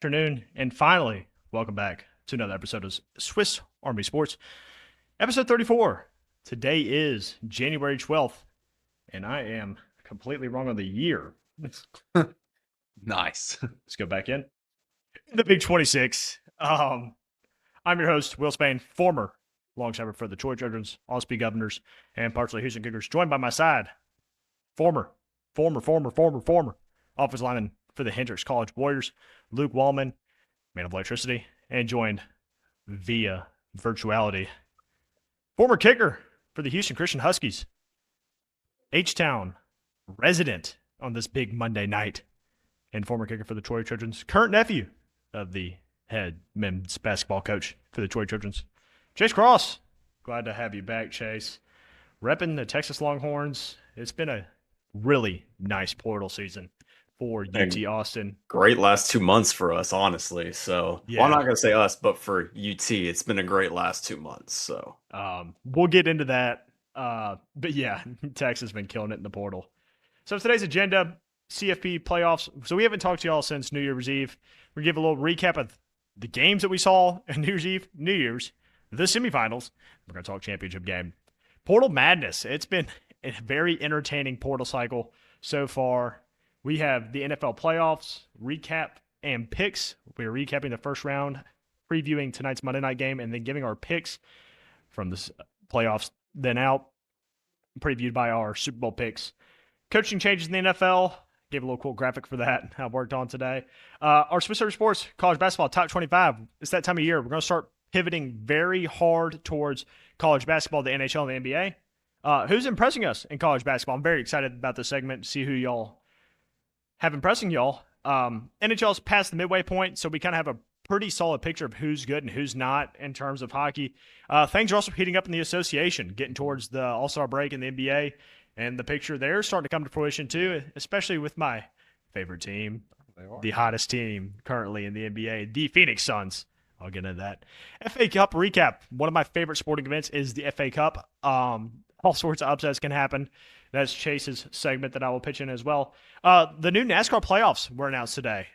Afternoon, and finally, welcome back to another episode of Swiss Army Sports, episode 34. Today is January 12th, and I am completely wrong on the year. Let's Nice. go back in. The Big 26. I'm your host, Will Spain, former longstopper for the Troy Trojans, All-Speed Governors, and partially Houston Cougars. Joined by my side, former offensive lineman for the Hendricks College Warriors, Luke Wallman, man of electricity, and joined via virtuality, former kicker for the Houston Christian Huskies, H-Town resident on this big Monday night, and former kicker for the Troy Trojans, current nephew of the head men's basketball coach for the Troy Trojans, Chase Cross. Glad to have you back, Chase. Repping the Texas Longhorns. It's been a really nice portal season for UT Austin. Great last 2 months for us, honestly. So, well, I'm Yeah. not going to say us, but for UT, it's been a great last 2 months. So, We'll get into that. But yeah, Texas has been killing it in the portal. So today's agenda, CFP playoffs. So we haven't talked to y'all since New Year's Eve. We're going to give a little recap of the games that we saw on New Year's Eve, the semifinals. We're going to talk championship game. Portal madness. It's been a very entertaining portal cycle so far. We have the NFL playoffs, recap, and picks. We're recapping the first round, previewing tonight's Monday night game, and then giving our picks from the playoffs then out, previewed by our Super Bowl picks. Coaching changes in the NFL. Gave a little cool graphic for that I worked on today. Our Swiss Army Sports college basketball top 25. It's that time of year. We're going to start pivoting very hard towards college basketball, the NHL and the NBA. Who's impressing us in college basketball? I'm very excited about this segment to see who y'all have impressing y'all. NHL's past the midway point, so we kind of have a pretty solid picture of who's good and who's not in terms of hockey. Things are also heating up in the association, getting towards the All-Star break in the NBA, and the picture there is starting to come to fruition too, especially with my favorite team, the hottest team currently in the NBA, the Phoenix Suns. I'll get into that. FA Cup recap. One of my favorite sporting events is the FA Cup. All sorts of upsets can happen. That's Chase's segment that I will pitch in as well. The new NASCAR playoffs were announced today.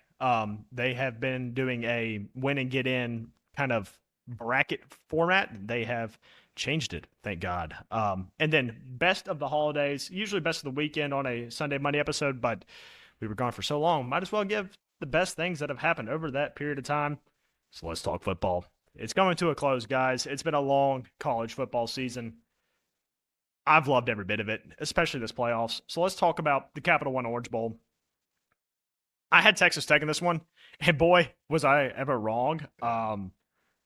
They have been doing a win and get in kind of bracket format. They have changed it, thank God. And then best of the holidays, usually best of the weekend on a Sunday, Monday episode, but we were gone for so long. Might as well give the best things that have happened over that period of time. So let's talk football. It's coming to a close, guys. It's been a long college football season. I've loved every bit of it, especially this playoffs. So let's talk about the Capital One Orange Bowl. I had Texas Tech in this one, and boy, was I ever wrong.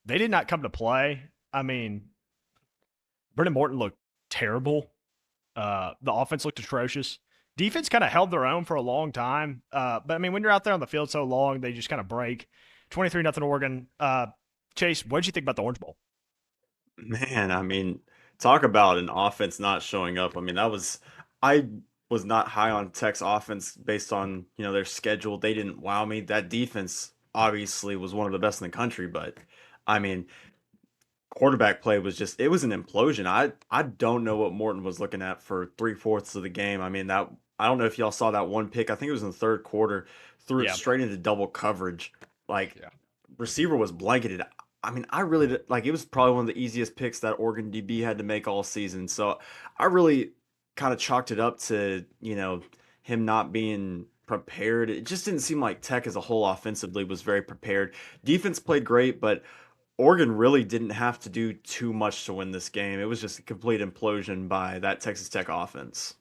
They did not come to play. I mean, Brendan Morton looked terrible. The offense looked atrocious. Defense kind of held their own for a long time. But I mean, when you're out there on the field so long, they just kind of break. 23-0 Oregon. Chase, what did you think about the Orange Bowl? man, I mean, talk about an offense not showing up. I mean, I was not high on Tech's offense based on, their schedule. They didn't wow me. That defense obviously was one of the best in the country, but I mean, quarterback play was just it was an implosion. I don't know what Morton was looking at for three-fourths of the game. I mean that I don't know if y'all saw that one pick. I think it was in the third quarter, threw it Yeah. straight into double coverage. Like Yeah. receiver was blanketed. I mean, I really like it was probably one of the easiest picks that Oregon DB had to make all season. So I really kind of chalked it up to, him not being prepared. It just didn't seem like Tech as a whole offensively was very prepared. Defense played great, but Oregon really didn't have to do too much to win this game. It was just a complete implosion by that Texas Tech offense.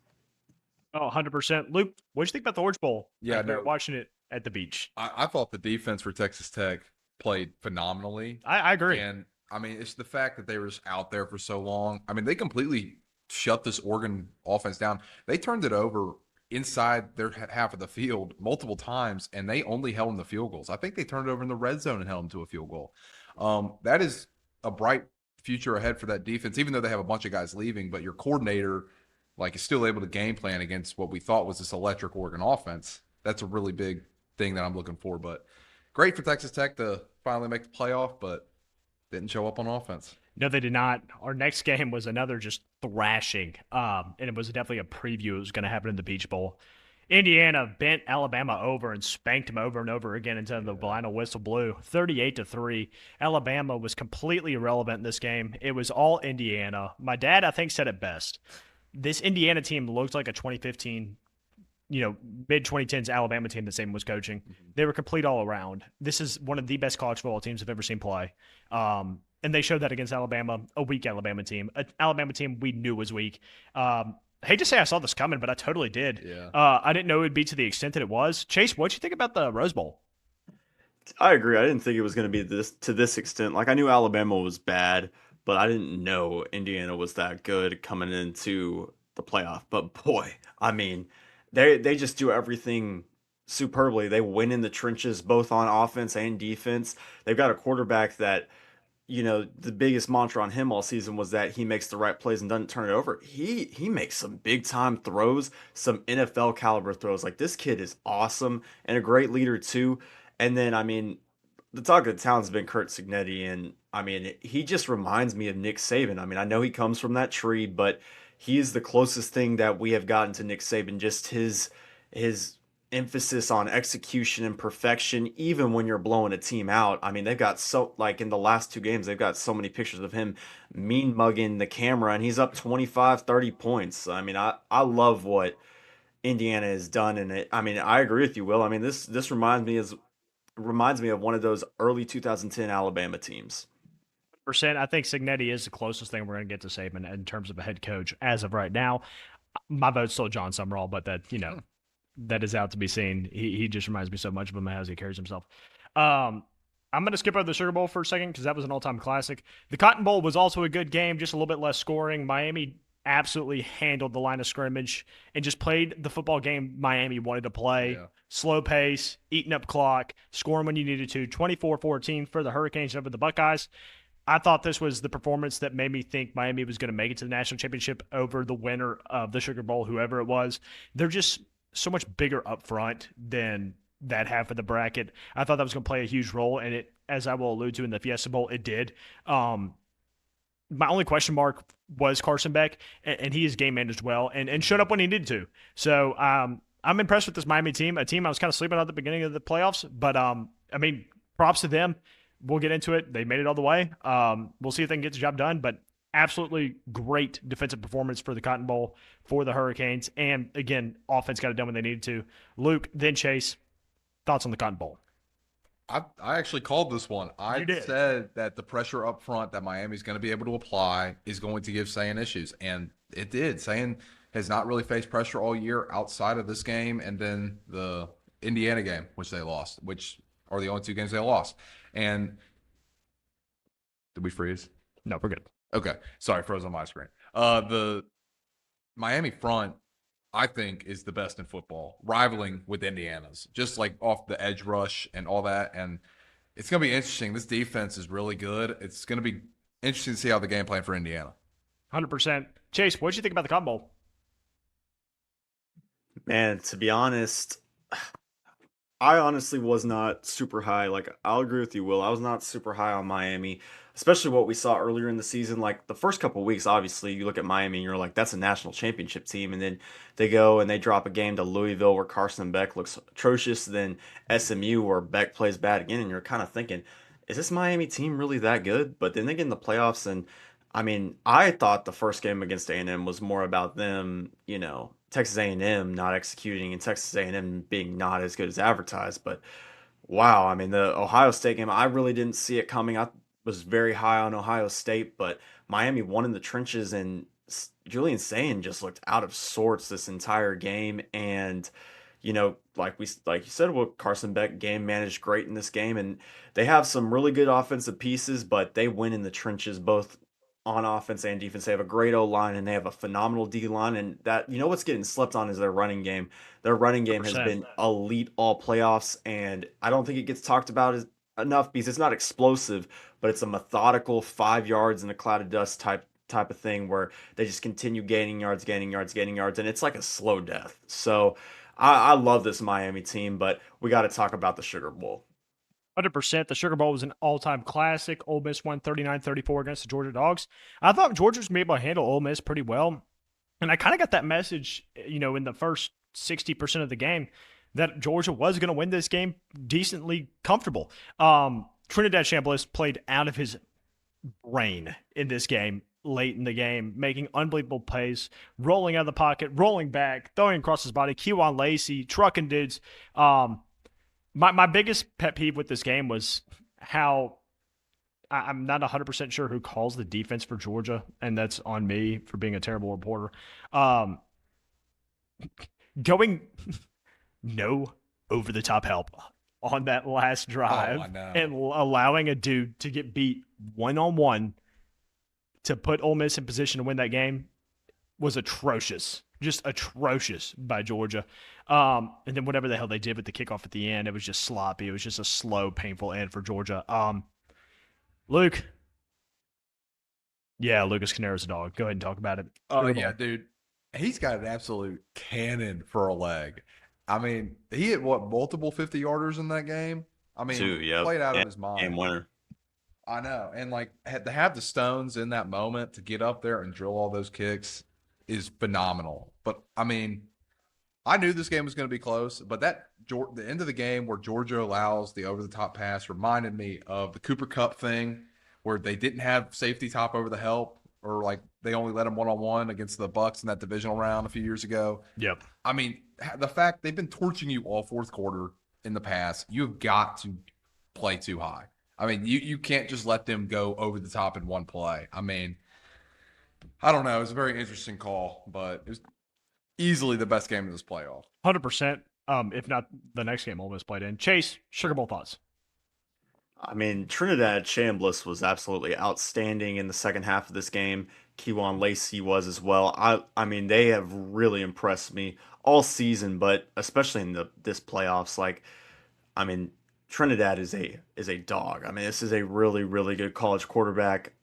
Oh, 100%. Luke, what did you think about the Orange Bowl? Yeah, After no. watching it at the beach. I thought the defense for Texas Tech played phenomenally. I agree. And I mean, it's the fact that they were just out there for so long. I mean, they completely shut this Oregon offense down. They turned it over inside their half of the field multiple times, and they only held them to field goals. I think they turned it over in the red zone and held them to a field goal. That is a bright future ahead for that defense, even though they have a bunch of guys leaving, but your coordinator is still able to game plan against what we thought was this electric Oregon offense. That's a really big thing that I'm looking for. But great for Texas Tech to finally make the playoff, but didn't show up on offense. No, they did not. Our next game was another just thrashing. And it was definitely a preview. It was going to happen in the Beach Bowl. Indiana bent Alabama over and spanked them over and over again until the final whistle blew. 38-3. Alabama was completely irrelevant in this game. It was all Indiana. My dad, I think, said it best. This Indiana team looked like a 2015, mid 2010s Alabama team that Saban was coaching. They were complete all around. This is one of the best college football teams I've ever seen play. And they showed that against Alabama, a weak Alabama team, an Alabama team we knew was weak. I hate to say I saw this coming, but I totally did. Yeah. I didn't know it would be to the extent that it was. Chase, what'd you think about the Rose Bowl? I agree. I didn't think it was going to be this to this extent. Like I knew Alabama was bad, but I didn't know Indiana was that good coming into the playoff. But boy, I mean, they just do everything superbly. They win in the trenches both on offense and defense. They've got a quarterback that the biggest mantra on him all season was that he makes the right plays and doesn't turn it over. He makes some big time throws, some NFL caliber throws. Like this kid is awesome and a great leader too. And then I mean, the talk of the town's been Kurt Signetti, and I mean he just reminds me of Nick Saban. I mean I know he comes from that tree, but he is the closest thing that we have gotten to Nick Saban. Just his emphasis on execution and perfection, even when you're blowing a team out. I mean, they've got so, like in the last two games, they've got so many pictures of him mean mugging the camera, and he's up 25, 30 points. I mean, I love what Indiana has done. And I mean, I agree with you, Will. I mean, this reminds me of one of those early 2010 Alabama teams. Percent. I think Signetti is the closest thing we're going to get to Saban in terms of a head coach as of right now. My vote's still John Summerall, but that, that is out to be seen. He just reminds me so much of him as he carries himself. I'm going to skip over the Sugar Bowl for a second because that was an all-time classic. The Cotton Bowl was also a good game, just a little bit less scoring. Miami absolutely handled the line of scrimmage and just played the football game Miami wanted to play. Yeah. Slow pace, eating up clock, scoring when you needed to. 24-14 for the Hurricanes over the Buckeyes. I thought this was the performance that made me think Miami was going to make it to the national championship over the winner of the Sugar Bowl, whoever it was. They're just so much bigger up front than that half of the bracket. I thought that was going to play a huge role, and it, as I will allude to in the Fiesta Bowl, it did. My only question mark was Carson Beck, and he is game managed well and showed up when he needed to. So I'm impressed with this Miami team, a team I was kind of sleeping on at the beginning of the playoffs. But, I mean, props to them. We'll get into it. They made it all the way. We'll see if they can get the job done. But absolutely great defensive performance for the Cotton Bowl for the Hurricanes. And, again, offense got it done when they needed to. Luke, then Chase, thoughts on the Cotton Bowl? I actually called this one. I You did. said that the pressure up front that Miami's going to be able to apply is going to give Sayan issues, and it did. Sayan has not really faced pressure all year outside of this game and then the Indiana game, which they lost, which are the only two games they lost. And did we freeze? No, we're good. Okay. Sorry, froze on my screen. The Miami front, I think, is the best in football, rivaling with Indiana's, just like off the edge rush and all that. And it's going to be interesting. This defense is really good. It's going to be interesting to see how the game plan for Indiana. 100%. Chase, what did you think about the Cotton Bowl? Man, to be honest, I honestly was not super high. Like, I'll agree with you, Will. I was not super high on Miami, especially what we saw earlier in the season. Like, the first couple weeks, obviously, you look at Miami and you're like, that's a national championship team. And then they go and they drop a game to Louisville where Carson Beck looks atrocious. Then SMU where Beck plays bad again. And you're kind of thinking, is this Miami team really that good? But then they get in the playoffs. And I mean, I thought the first game against A&M was more about them, Texas A&M not executing and Texas A&M being not as good as advertised. But wow, I mean, the Ohio State game, I really didn't see it coming. I was very high on Ohio State, but Miami won in the trenches, and Julian Sayin just looked out of sorts this entire game. And like you said, well, Carson Beck game managed great in this game, and they have some really good offensive pieces, but they win in the trenches both on offense and defense. They have a great O line and they have a phenomenal D line. And that, what's getting slept on is their running game. Their running game has 100%. been elite all playoffs, and I don't think it gets talked about enough because it's not explosive, but it's a methodical 5 yards in a cloud of dust type of thing where they just continue gaining yards, and it's like a slow death. So I love this Miami team, but we got to talk about the Sugar Bowl. 100%. The Sugar Bowl was an all-time classic. Ole Miss won 39-34 against the Georgia Dogs. I thought Georgia was going to be able to handle Ole Miss pretty well. And I kind of got that message, in the first 60% of the game that Georgia was going to win this game decently comfortable. Trinidad Chambliss played out of his brain in this game late in the game, making unbelievable plays, rolling out of the pocket, rolling back, throwing across his body, Kewan Lacey, trucking dudes. My biggest pet peeve with this game was how I'm not 100% sure who calls the defense for Georgia, and that's on me for being a terrible reporter. Going no over-the-top help on that last drive and allowing a dude to get beat one-on-one to put Ole Miss in position to win that game was atrocious. Just atrocious by Georgia. And then whatever the hell they did with the kickoff at the end, it was just sloppy. It was just a slow, painful end for Georgia. Luke. Yeah, Lucas Canero's a dog. Go ahead and talk about it. Oh, yeah, dude. He's got an absolute cannon for a leg. I mean, he hit, multiple 50-yarders in that game? I mean, played out of his mind. Game winner. I know. And, to have the stones in that moment to get up there and drill all those kicks is phenomenal. But, I mean, I knew this game was going to be close, but the end of the game where Georgia allows the over-the-top pass reminded me of the Cooper Kupp thing where they didn't have safety top over the help, or they only let him one-on-one against the Bucks in that divisional round a few years ago. Yep. I mean, the fact they've been torching you all fourth quarter in the past, you've got to play too high. I mean, you can't just let them go over the top in one play. I mean, I don't know. It was a very interesting call, but it was easily the best game of this playoff. 100%, if not the next game Ole Miss played in. Chase, Sugar Bowl thoughts? I mean, Trinidad Chambliss was absolutely outstanding in the second half of this game. Kewan Lacey was as well. I mean, they have really impressed me all season, but especially in this playoffs. I mean, Trinidad is a dog. I mean, this is a really, really good college quarterback.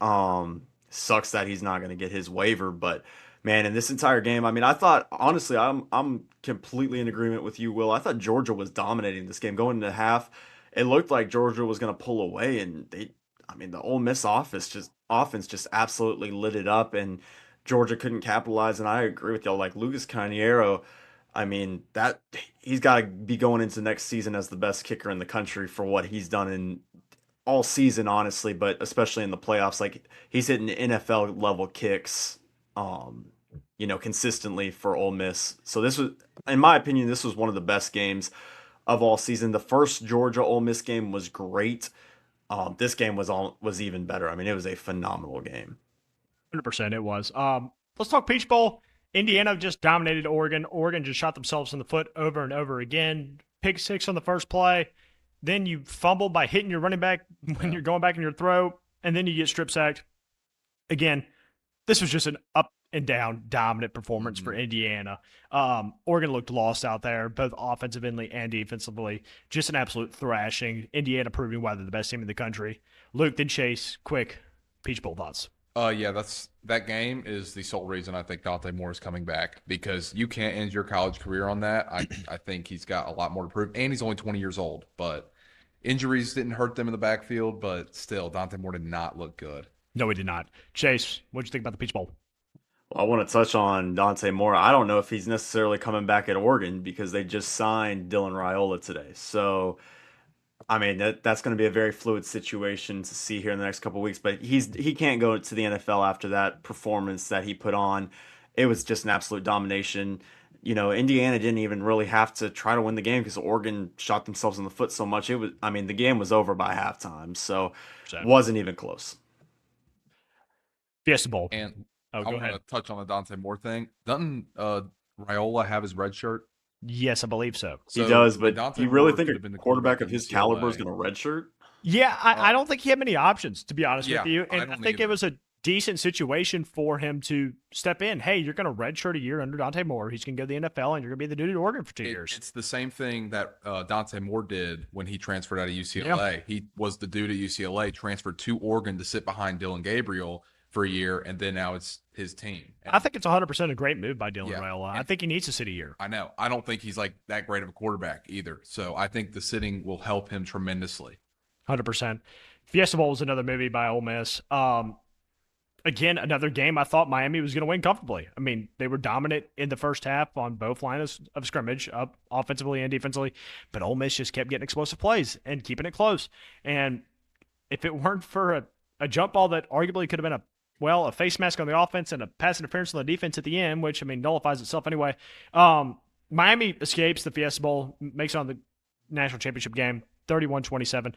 Sucks that he's not going to get his waiver, but man, in this entire game, I mean, I thought honestly, I'm completely in agreement with you, Will. I thought Georgia was dominating this game going into half. It looked like Georgia was going to pull away, and the Ole Miss offense just absolutely lit it up, and Georgia couldn't capitalize. And I agree with y'all. Like Lucas Caniero, I mean, that he's got to be going into next season as the best kicker in the country for what he's done in all season, honestly, but especially in the playoffs. Like he's hitting NFL level kicks, consistently for Ole Miss. So this was, in my opinion, this was one of the best games of all season. The first Georgia Ole Miss game was great. This game was even better. I mean, it was a phenomenal game. 100% it was. Let's talk Peach Bowl. Indiana just dominated Oregon. Oregon just shot themselves in the foot over and over again. Pick six on the first play. Then you fumble by hitting your running back when you're going back in your throw, and then you get strip sacked. Again, this was just an up and down dominant performance for Indiana. Oregon looked lost out there, both offensively and defensively. Just an absolute thrashing. Indiana proving why they're the best team in the country. Luke, then Chase, quick Peach Bowl thoughts. Yeah, that game is the sole reason I think Dante Moore is coming back, because you can't end your college career on that. I think he's got a lot more to prove, and he's only 20 years old. But injuries didn't hurt them in the backfield, but still, Dante Moore did not look good. No, he did not. Chase, what'd you think about the Peach Bowl? Well, I want to touch on Dante Moore. I don't know if he's necessarily coming back at Oregon because they just signed Dylan Raiola today. So, I mean, that's going to be a very fluid situation to see here in the next couple of weeks. But he can't go to the NFL after that performance that he put on. It was just an absolute domination. Indiana didn't even really have to try to win the game because Oregon shot themselves in the foot so much. The game was over by halftime, so it wasn't even close. Fiesta Bowl. And I want to touch on the Dante Moore thing. Doesn't Raiola have his red shirt? Yes, I believe so. He does, but you really think a quarterback of his caliber is going to redshirt? Yeah, I don't think he had many options, to be honest with you. And I think either. It was a decent situation for him to step in. Hey, you're going to redshirt a year under Dante Moore. He's going to go to the NFL, and you're going to be the dude at Oregon for 2 years. It's the same thing that Dante Moore did when he transferred out of UCLA. Yeah. He was the dude at UCLA, transferred to Oregon to sit behind Dylan Gabriel for a year, and then now it's his team. I think it's 100% a great move by Dylan Raiola. I think he needs to sit a year. I know. I don't think he's that great of a quarterback either. So I think the sitting will help him tremendously. 100%. Fiesta Bowl was another movie by Ole Miss. again, another game I thought Miami was going to win comfortably. I mean, they were dominant in the first half on both lines of scrimmage, up offensively and defensively, but Ole Miss just kept getting explosive plays and keeping it close. And if it weren't for a jump ball that arguably could have been a face mask on the offense and a pass interference on the defense at the end, which I mean nullifies itself anyway. Miami escapes the Fiesta Bowl, makes it on the national championship game, 31-27.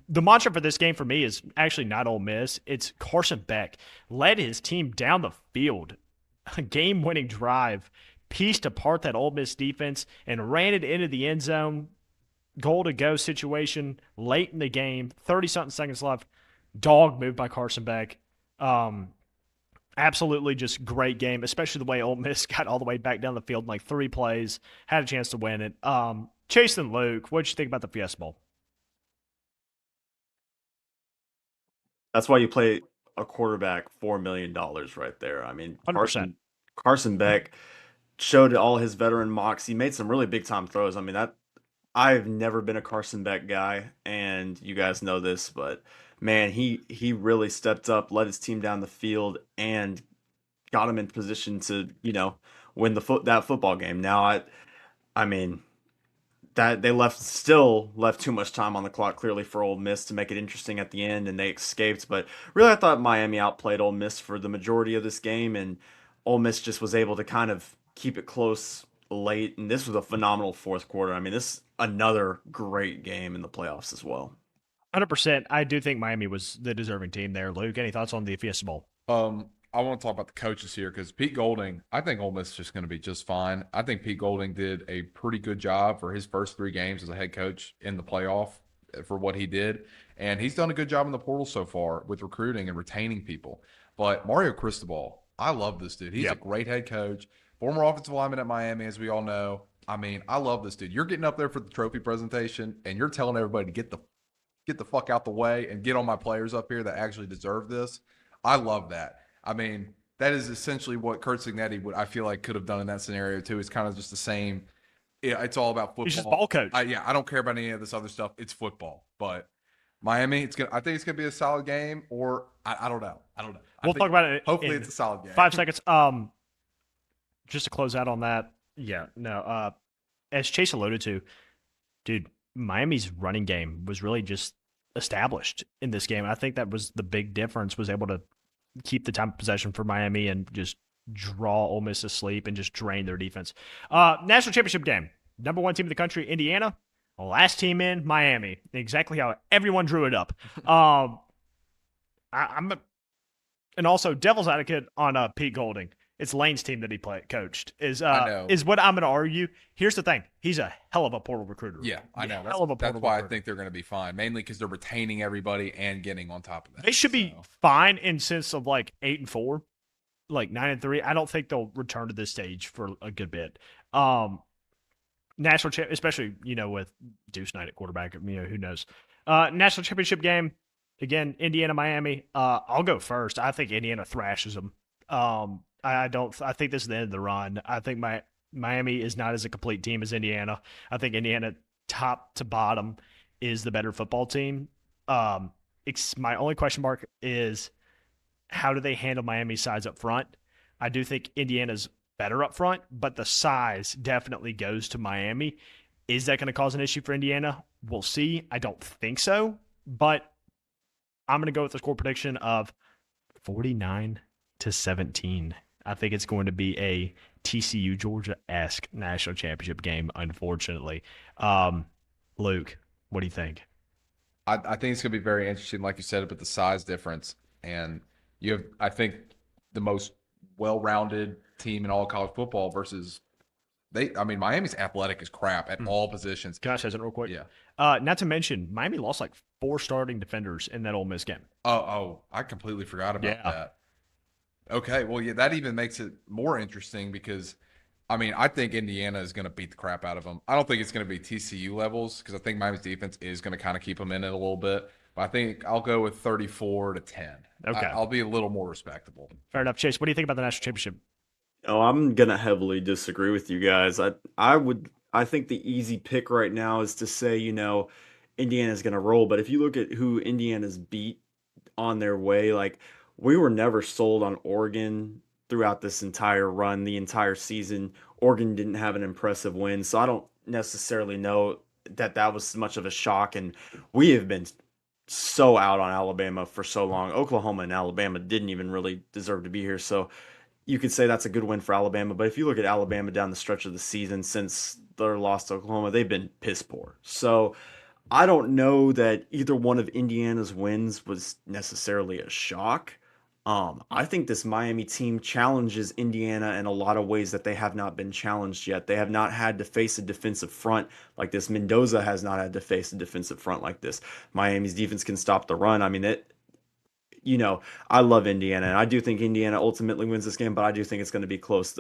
The mantra for this game for me is actually not Ole Miss. It's Carson Beck led his team down the field, a game-winning drive, pieced apart that Ole Miss defense and ran it into the end zone. Goal to go situation late in the game, 30-something seconds left. Dog move by Carson Beck. Absolutely just great game, especially the way Ole Miss got all the way back down the field in like 3 plays, had a chance to win it. Chase and Luke, what'd you think about the Fiesta Bowl? That's why you play a quarterback $4 million right there. I mean, 100%. Carson Beck showed all his veteran moxie, made some really big time throws. I mean, that I've never been a Carson Beck guy, and you guys know this, but man, he really stepped up, led his team down the field, and got him in position to win that football game. Now I mean that they still left too much time on the clock clearly for Ole Miss to make it interesting at the end, and they escaped. But really, I thought Miami outplayed Ole Miss for the majority of this game, and Ole Miss just was able to kind of keep it close late. And this was a phenomenal fourth quarter. I mean, this another great game in the playoffs as well. 100%. I do think Miami was the deserving team there. Luke, any thoughts on the Fiesta Bowl? I want to talk about the coaches here because Pete Golding, I think Ole Miss is just going to be just fine. I think Pete Golding did a pretty good job for his first 3 games as a head coach in the playoff for what he did. And he's done a good job in the portal so far with recruiting and retaining people. But Mario Cristobal, I love this dude. He's a great head coach, former offensive lineman at Miami, as we all know. I mean, I love this dude. You're getting up there for the trophy presentation, and you're telling everybody to get the fuck out the way and get on my players up here that actually deserve this. I love that. I mean, that is essentially what Kurt Signetti I feel like could have done in that scenario too. It's kind of just the same. It's all about football. He's just ball coach. I don't care about any of this other stuff. It's football. But Miami, I think it's gonna be a solid game. Or I don't know. We'll talk about it. Hopefully, it's a solid game. 5 seconds. Just to close out on that. Yeah. No. As Chase alluded to, dude, Miami's running game was really just established in this game. I think that was the big difference. Was able to keep the time of possession for Miami and just draw Ole Miss to sleep and just drain their defense. National championship game. Number 1 team in the country, Indiana. Last team in, Miami. Exactly how everyone drew it up. And also devil's advocate on Pete Golding. It's Lane's team that he coached. Is what I'm going to argue. Here's the thing: he's a hell of a portal recruiter. Yeah, I know. That's why I think they're going to be fine, mainly because they're retaining everybody and getting on top of that. They should be fine in sense of like 8-4, like 9-3. I don't think they'll return to this stage for a good bit. National especially with Deuce Knight at quarterback. Who knows? National championship game again. Indiana, Miami. I'll go first. I think Indiana thrashes them. I think this is the end of the run. I think Miami is not as a complete team as Indiana. I think Indiana, top to bottom, is the better football team. My only question mark is how do they handle Miami's size up front? I do think Indiana's better up front, but the size definitely goes to Miami. Is that going to cause an issue for Indiana? We'll see. I don't think so, but I'm going to go with the score prediction of 49-17. I think it's going to be a TCU Georgia-esque national championship game, unfortunately. Luke, what do you think? I think it's going to be very interesting, like you said, but the size difference. And you have, I think, the most well-rounded team in all college football versus Miami's athletic as crap at all positions. Can I say something real quick? Yeah. Not to mention, Miami lost like 4 starting defenders in that Ole Miss game. Oh, I completely forgot about that. Okay, well, yeah, that even makes it more interesting because, I think Indiana is going to beat the crap out of them. I don't think it's going to be TCU levels because I think Miami's defense is going to kind of keep them in it a little bit. But I think I'll go with 34-10. Okay. I'll be a little more respectable. Fair enough. Chase, what do you think about the national championship? Oh, I'm gonna heavily disagree with you guys. I think the easy pick right now is to say, Indiana's gonna roll. But if you look at who Indiana's beat on their way, like we were never sold on Oregon throughout this entire run, the entire season. Oregon didn't have an impressive win, so I don't necessarily know that that was much of a shock. And we have been so out on Alabama for so long. Oklahoma and Alabama didn't even really deserve to be here. So you could say that's a good win for Alabama. But if you look at Alabama down the stretch of the season since their loss to Oklahoma, they've been piss poor. So I don't know that either one of Indiana's wins was necessarily a shock. I think this Miami team challenges Indiana in a lot of ways that they have not been challenged yet. They have not had to face a defensive front like this. Mendoza has not had to face a defensive front like this. Miami's defense can stop the run. I mean, you know, I love Indiana, and I do think Indiana ultimately wins this game, but I do think it's going to be close.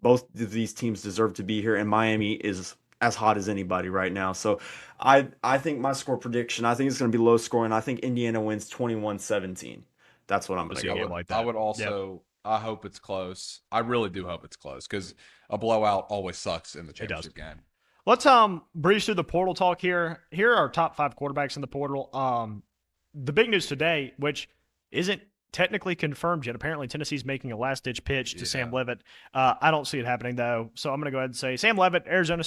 Both of these teams deserve to be here, and Miami is as hot as anybody right now. So I think my score prediction, I think it's going to be low scoring. I think Indiana wins 21-17. That's what I'm going to See a go game with. like I that. would Yep. also. I hope it's close. I really do hope it's close because a blowout always sucks in the It does. championship game. Let's breeze through the portal talk here. Here are our top 5 quarterbacks in the portal. The big news today, which isn't technically confirmed yet. Apparently, Tennessee's making a last-ditch pitch to Sam Leavitt. I don't see it happening, though. So I'm going to go ahead and say Sam Leavitt, Arizona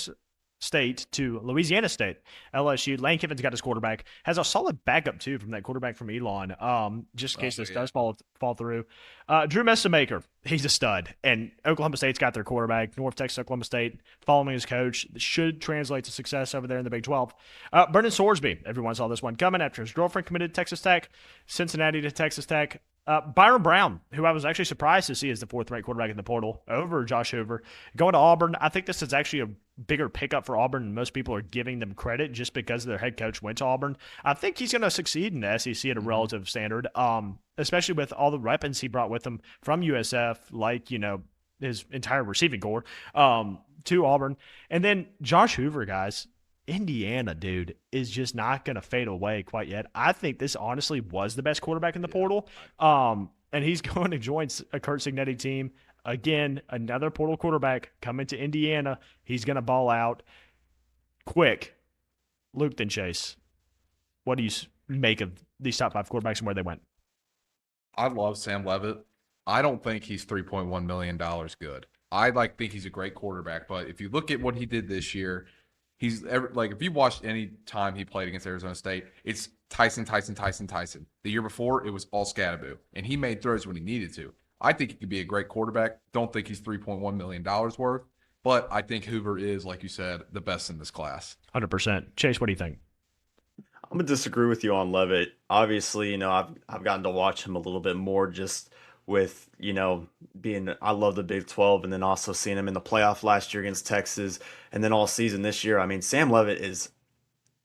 State to Louisiana State. LSU. Lane Kiffin's got his quarterback. Has a solid backup, too, from that quarterback from Elon, just in case this does fall through. Drew Messamaker. He's a stud. And Oklahoma State's got their quarterback. North Texas, Oklahoma State, following his coach. Should translate to success over there in the Big 12. Brendan Sorsby. Everyone saw this one coming after his girlfriend committed to Texas Tech. Cincinnati to Texas Tech. Byron Brown, who I was actually surprised to see as the 4th-ranked quarterback in the portal over Josh Hoover. Going to Auburn, I think this is actually a bigger pickup for Auburn than most people are giving them credit just because their head coach went to Auburn. I think he's going to succeed in the SEC at a relative standard, especially with all the weapons he brought with him from USF, like, his entire receiving core, to Auburn. And then Josh Hoover, guys, Indiana, dude, is just not going to fade away quite yet. I think this honestly was the best quarterback in the portal. And he's going to join a Kurt Cignetti team. Again, another portal quarterback coming to Indiana. He's going to ball out quick. Luke then Chase, what do you make of these top 5 quarterbacks and where they went? I love Sam Leavitt. I don't think he's $3.1 million good. I think he's a great quarterback, but if you look at what he did this year, if you watched any time he played against Arizona State, it's Tyson. The year before, it was all Scatterboo, and he made throws when he needed to. I think he could be a great quarterback. Don't think he's $3.1 million worth, but I think Hoover is, like you said, the best in this class. 100%. Chase, what do you think? I'm gonna disagree with you on Levitt. Obviously, I've gotten to watch him a little bit more just with, being I love the Big 12 and then also seeing him in the playoff last year against Texas and then all season this year. I mean, Sam Levitt is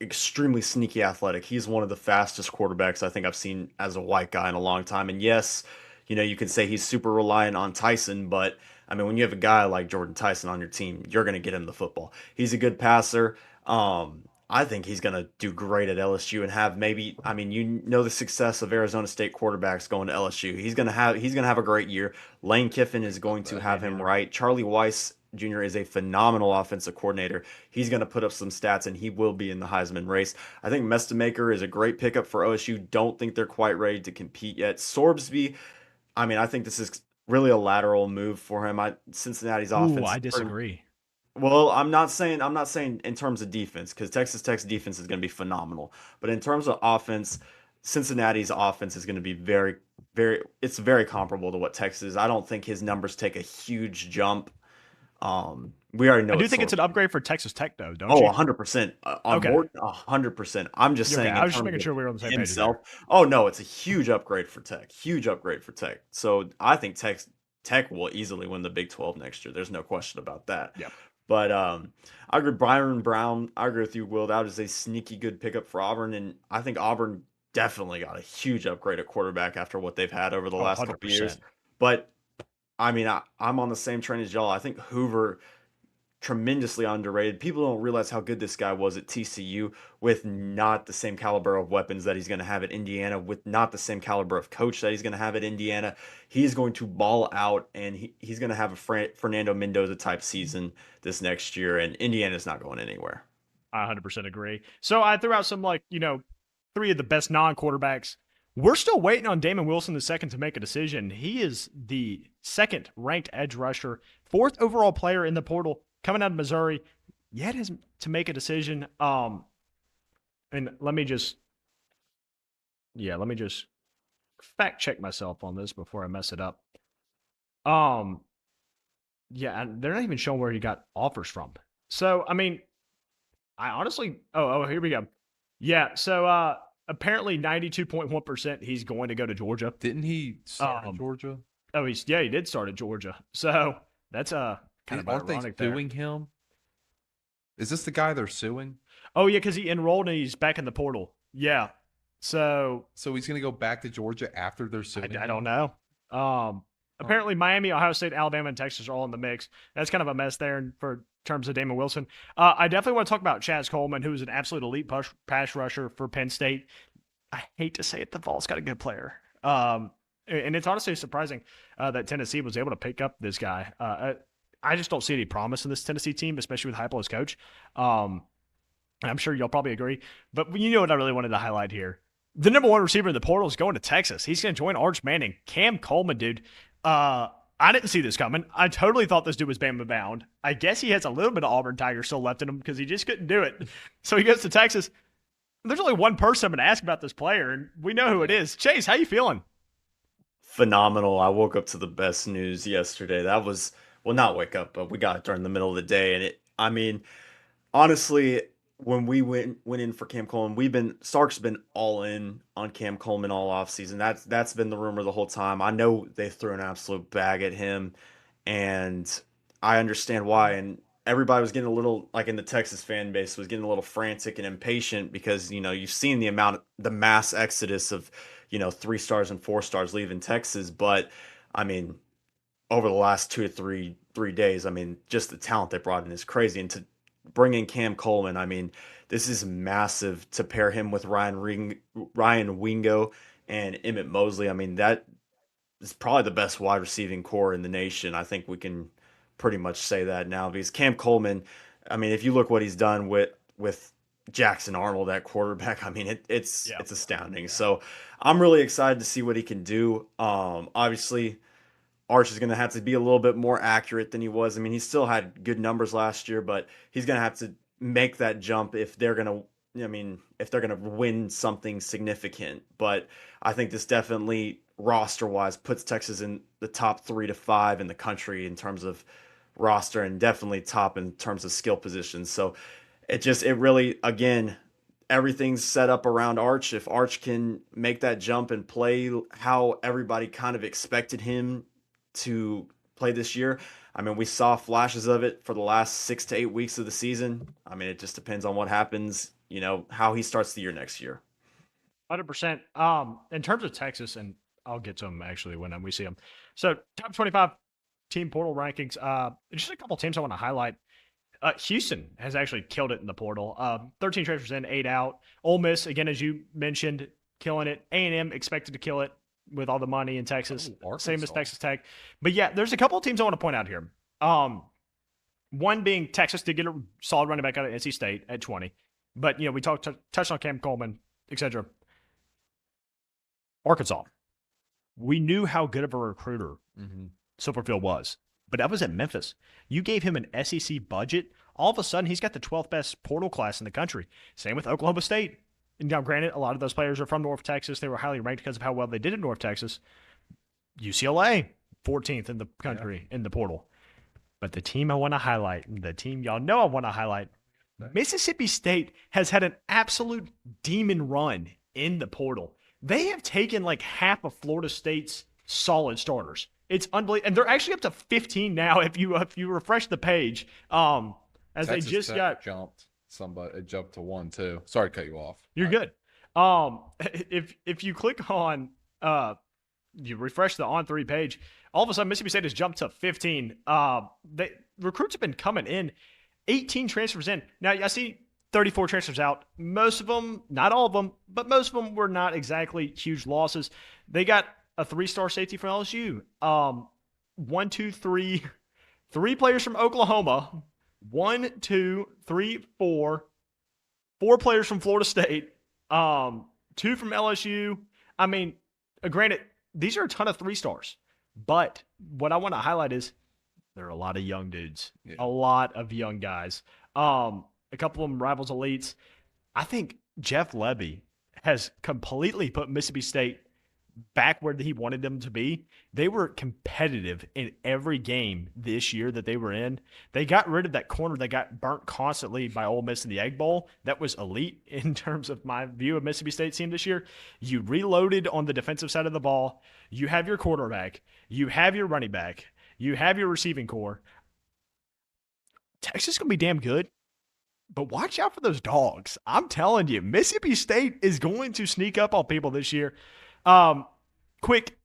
extremely sneaky athletic. He's one of the fastest quarterbacks I think I've seen as a white guy in a long time. And yes, you can say he's super reliant on Tyson, but I mean, when you have a guy like Jordan Tyson on your team, you're going to get him the football. He's a good passer. I think he's going to do great at LSU and have maybe, I mean, the success of Arizona State quarterbacks going to LSU. He's going to have a great year. Lane Kiffin is going to have him right. Charlie Weiss Jr. is a phenomenal offensive coordinator. He's going to put up some stats and he will be in the Heisman race. I think Mestamaker is a great pickup for OSU. Don't think they're quite ready to compete yet. Sorbsby, I mean, I think this is really a lateral move for him. Cincinnati's offense. I disagree. Well, I'm not saying in terms of defense because Texas Tech's defense is going to be phenomenal, but in terms of offense, Cincinnati's offense is going to be very, very. It's very comparable to what Texas is. I don't think his numbers take a huge jump. We already know. I do think it's an upgrade for Texas Tech, though, don't you? 100%. Okay. More than 100%. I'm just saying. I was just making sure we were on the same page. Himself. Oh no, it's a huge upgrade for Tech. Huge upgrade for Tech. So I think Tech will easily win the Big 12 next year. There's no question about that. Yeah. But I agree, Byron Brown. I agree with you, Will. That was a sneaky good pickup for Auburn, and I think Auburn definitely got a huge upgrade at quarterback after what they've had over the last couple of years. But I mean, I'm on the same train as y'all. I think Hoover tremendously underrated. People don't realize how good this guy was at TCU with not the same caliber of weapons that he's going to have at Indiana, with not the same caliber of coach that he's going to have at Indiana. He's going to ball out, and he's going to have a Fernando Mendoza type season this next year, and Indiana's not going anywhere. I 100% agree. So I threw out some 3 of the best non-quarterbacks. We're still waiting on Damon Wilson II to make a decision. He is the second ranked edge rusher, fourth overall player in the portal, coming out of Missouri. Yet has to make a decision. And let me just fact check myself on this before I mess it up. Yeah, and they're not even showing where he got offers from. So, I mean, I honestly, here we go. Yeah, so apparently 92.1% he's going to go to Georgia. Didn't he start at Georgia? Oh, he did start at Georgia. So that's kind of Aren't they ironic suing there. him? Is this the guy they're suing? Oh yeah, because he enrolled and he's back in the portal. Yeah. So he's going to go back to Georgia after they're suing. I don't know. Apparently Miami, Ohio State, Alabama, and Texas are all in the mix. That's kind of a mess there for terms of Damon Wilson. I definitely want to talk about Chaz Coleman, who is an absolute elite pass rusher for Penn State. I hate to say it, the Vols got a good player. And it's honestly surprising that Tennessee was able to pick up this guy. I just don't see any promise in this Tennessee team, especially with Heupel as coach. I'm sure y'all probably agree. But you know what I really wanted to highlight here? The number one receiver in the portal is going to Texas. He's going to join Arch Manning. Cam Coleman, dude. I didn't see this coming. I totally thought this dude was Bama bound. I guess he has a little bit of Auburn Tiger still left in him because he just couldn't do it. So he goes to Texas. There's only one person I'm going to ask about this player, and we know who it is. Chase, how you feeling? Phenomenal. I woke up to the best news yesterday. That was, well, not wake up, but we got it during the middle of the day. And honestly, when we went in for Cam Coleman, Sark's been all in on Cam Coleman all offseason. That's been the rumor the whole time. I know they threw an absolute bag at him, and I understand why. And everybody was getting a little, like in the Texas fan base, was getting a little frantic and impatient because, you've seen the mass exodus of, 3 stars and 4 stars leaving Texas. But over the last 2 to 3 days, just the talent they brought in is crazy. And to bring in Cam Coleman, this is massive to pair him with Ryan Wingo and Emmett Mosley. That is probably the best wide receiving core in the nation. I think we can pretty much say that now because Cam Coleman, if you look what he's done with Jackson Arnold at quarterback, it's astounding. So I'm really excited to see what he can do. Obviously, Arch is going to have to be a little bit more accurate than he was. He still had good numbers last year, but he's going to have to make that jump if they're going to win something significant. But I think this definitely roster-wise puts Texas in the top 3 to 5 in the country in terms of roster and definitely top in terms of skill positions. So it really, again, everything's set up around Arch. If Arch can make that jump and play how everybody kind of expected him to play this year. We saw flashes of it for the last 6 to 8 weeks of the season. It just depends on what happens, how he starts the year next year. 100%. In terms of Texas, and I'll get to them actually when we see them. So top 25 team portal rankings. Just a couple teams I want to highlight. Houston has actually killed it in the portal. 13 transfers in, 8 out. Ole Miss, again, as you mentioned, killing it. A&M expected to kill it with all the money in Texas, same as Texas Tech. But yeah, there's a couple of teams I want to point out here. One being Texas did get a solid running back out of NC State at 20. But, we touched on Cam Coleman, etc. Arkansas. We knew how good of a recruiter Silverfield was, but that was at Memphis. You gave him an SEC budget. All of a sudden, he's got the 12th best portal class in the country. Same with Oklahoma State. And now, granted, a lot of those players are from North Texas. They were highly ranked because of how well they did in North Texas. UCLA, 14th in the country in the portal. But the team I want to highlight, the team y'all know I want to highlight, Mississippi State has had an absolute demon run in the portal. They have taken like half of Florida State's solid starters. It's unbelievable. And they're actually up to 15 now if you refresh the page. As Texas they just Tech got jumped. It jumped to 1 too. Sorry to cut you off. You're good. If you click on you refresh the on 3 page, all of a sudden Mississippi State has jumped to 15. Recruits have been coming in, 18 transfers in. Now I see 34 transfers out. Most of them, not all of them, but most of them were not exactly huge losses. They got a 3-star safety from LSU. 1, 2, 3, 3 players from Oklahoma. 1, 2, 3, 4 players from Florida State, 2 from LSU. I mean, granted, these are a ton of 3-stars, but what I want to highlight is there are a lot of young dudes, Yeah. a lot of young guys. A couple of them rivals elites. I think Jeff Lebby has completely put Mississippi State back where he wanted them to be. They were competitive in every game this year that they were in. They got rid of that corner that got burnt constantly by Ole Miss in the Egg Bowl. That was elite in terms of my view of Mississippi State's team this year. You reloaded on the defensive side of the ball. You have your quarterback. You have your running back. You have your receiving core. Texas is going to be damn good. But watch out for those dogs. I'm telling you, Mississippi State is going to sneak up on people this year. Quick,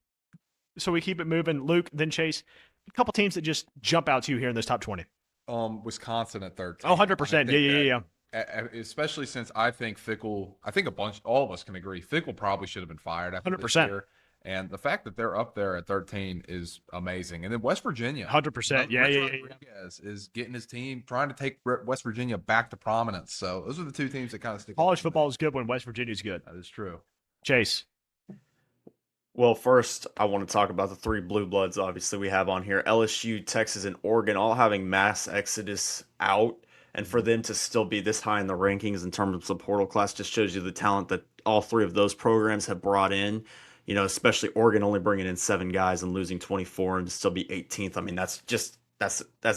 so we keep it moving. Luke, then Chase. A couple teams that just jump out to you here in this top 20. Wisconsin at 13. Oh, 100%. Yeah. Especially since I think Fickle, all of us can agree, Fickle probably should have been fired after 100%. this year. And the fact that they're up there at 13 is amazing. And then West Virginia. 100%. Yeah. Rodriguez is getting his team, trying to take West Virginia back to prominence. So those are the two teams that kind of stick. College football is good when West Virginia is good. That is true. Chase. Well, first, I want to talk about the 3 blue bloods, obviously, we have on here. LSU, Texas, and Oregon all having mass exodus out. And for them to still be this high in the rankings in terms of the portal class just shows you the talent that all 3 of those programs have brought in. You know, especially Oregon only bringing in 7 guys and losing 24 and to still be 18th. I mean, that's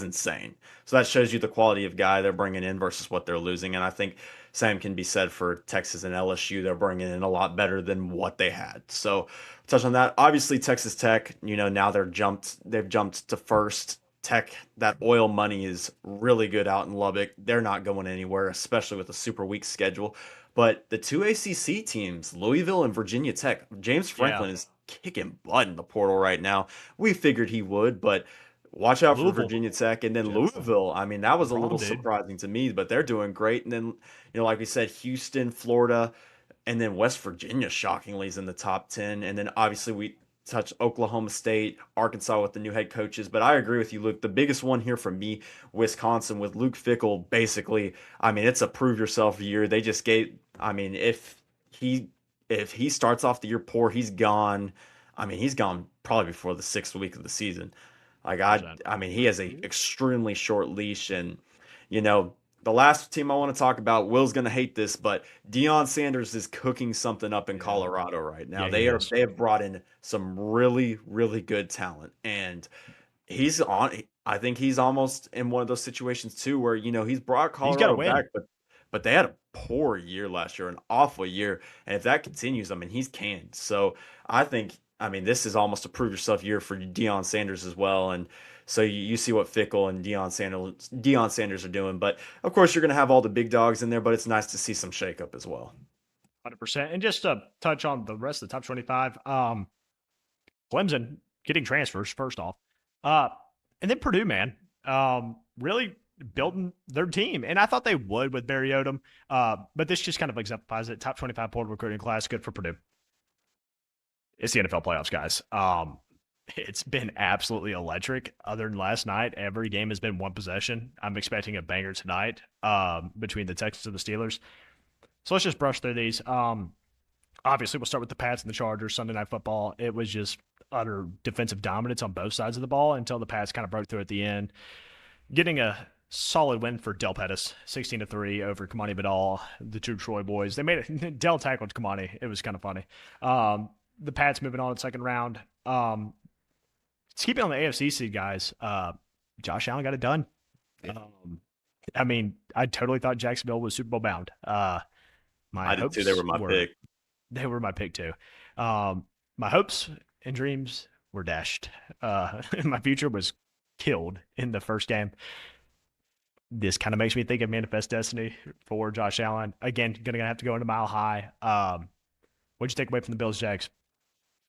insane. So that shows you the quality of guy they're bringing in versus what they're losing. And I think same can be said for Texas and LSU. They're bringing in a lot better than what they had. So touch on that. Obviously, Texas Tech, you know, now they've jumped to first. Tech, that oil money is really good out in Lubbock. They're not going anywhere, especially with a super weak schedule. But the 2 ACC teams, Louisville and Virginia Tech, James Franklin is kicking butt in the portal right now. We figured he would, but watch out for Virginia Tech. And then Louisville, I mean, that was a little surprising to me, but they're doing great. And then, you know, like we said, Houston, Florida, and then West Virginia, shockingly, is in the top 10. And then obviously we touch Oklahoma State, Arkansas with the new head coaches. But I agree with you, Luke. The biggest one here for me, Wisconsin with Luke Fickell. Basically, I mean, it's a prove yourself year. They just gave. I mean, if he starts off the year poor, he's gone. I mean, he's gone probably before the 6th week of the season. Like I mean, he has a extremely short leash, and you know. The last team I want to talk about, Will's going to hate this, but Deion Sanders is cooking something up in Colorado right now. Yeah, they have brought in some really, really good talent, and he's on. I think he's almost in one of those situations too, where you know he's brought Colorado back, but they had a poor year last year, an awful year, and if that continues, I mean he's canned. So I think, I mean this is almost a prove yourself year for Deion Sanders as well, and. So you see what Fickell and Deion Sanders are doing. But, of course, you're going to have all the big dogs in there, but it's nice to see some shakeup as well. 100%. And just to touch on the rest of the top 25, Clemson getting transfers, first off. And then Purdue, man, really building their team. And I thought they would with Barry Odom. But this just kind of exemplifies it. Top 25 portal recruiting class, good for Purdue. It's the NFL playoffs, guys. It's been absolutely electric. Other than last night, every game has been one possession. I'm expecting a banger tonight between the Texans and the Steelers. So let's just brush through these. Obviously, we'll start with the Pats and the Chargers. Sunday Night Football. It was just utter defensive dominance on both sides of the ball until the Pats kind of broke through at the end. Getting a solid win for Del Pettis, 16-3 over Kamani Vidal, the two Troy boys. They made it. Del tackled Kamani. It was kind of funny. The Pats moving on in the second round. Keeping on the AFC seed, guys, Josh Allen got it done. I mean, I totally thought Jacksonville was Super Bowl bound. I did too. They were my pick. They were my pick too. My hopes and dreams were dashed. My future was killed in the first game. This kind of makes me think of Manifest Destiny for Josh Allen. Again, gonna have to go into Mile High. What'd you take away from the Bills, Jags?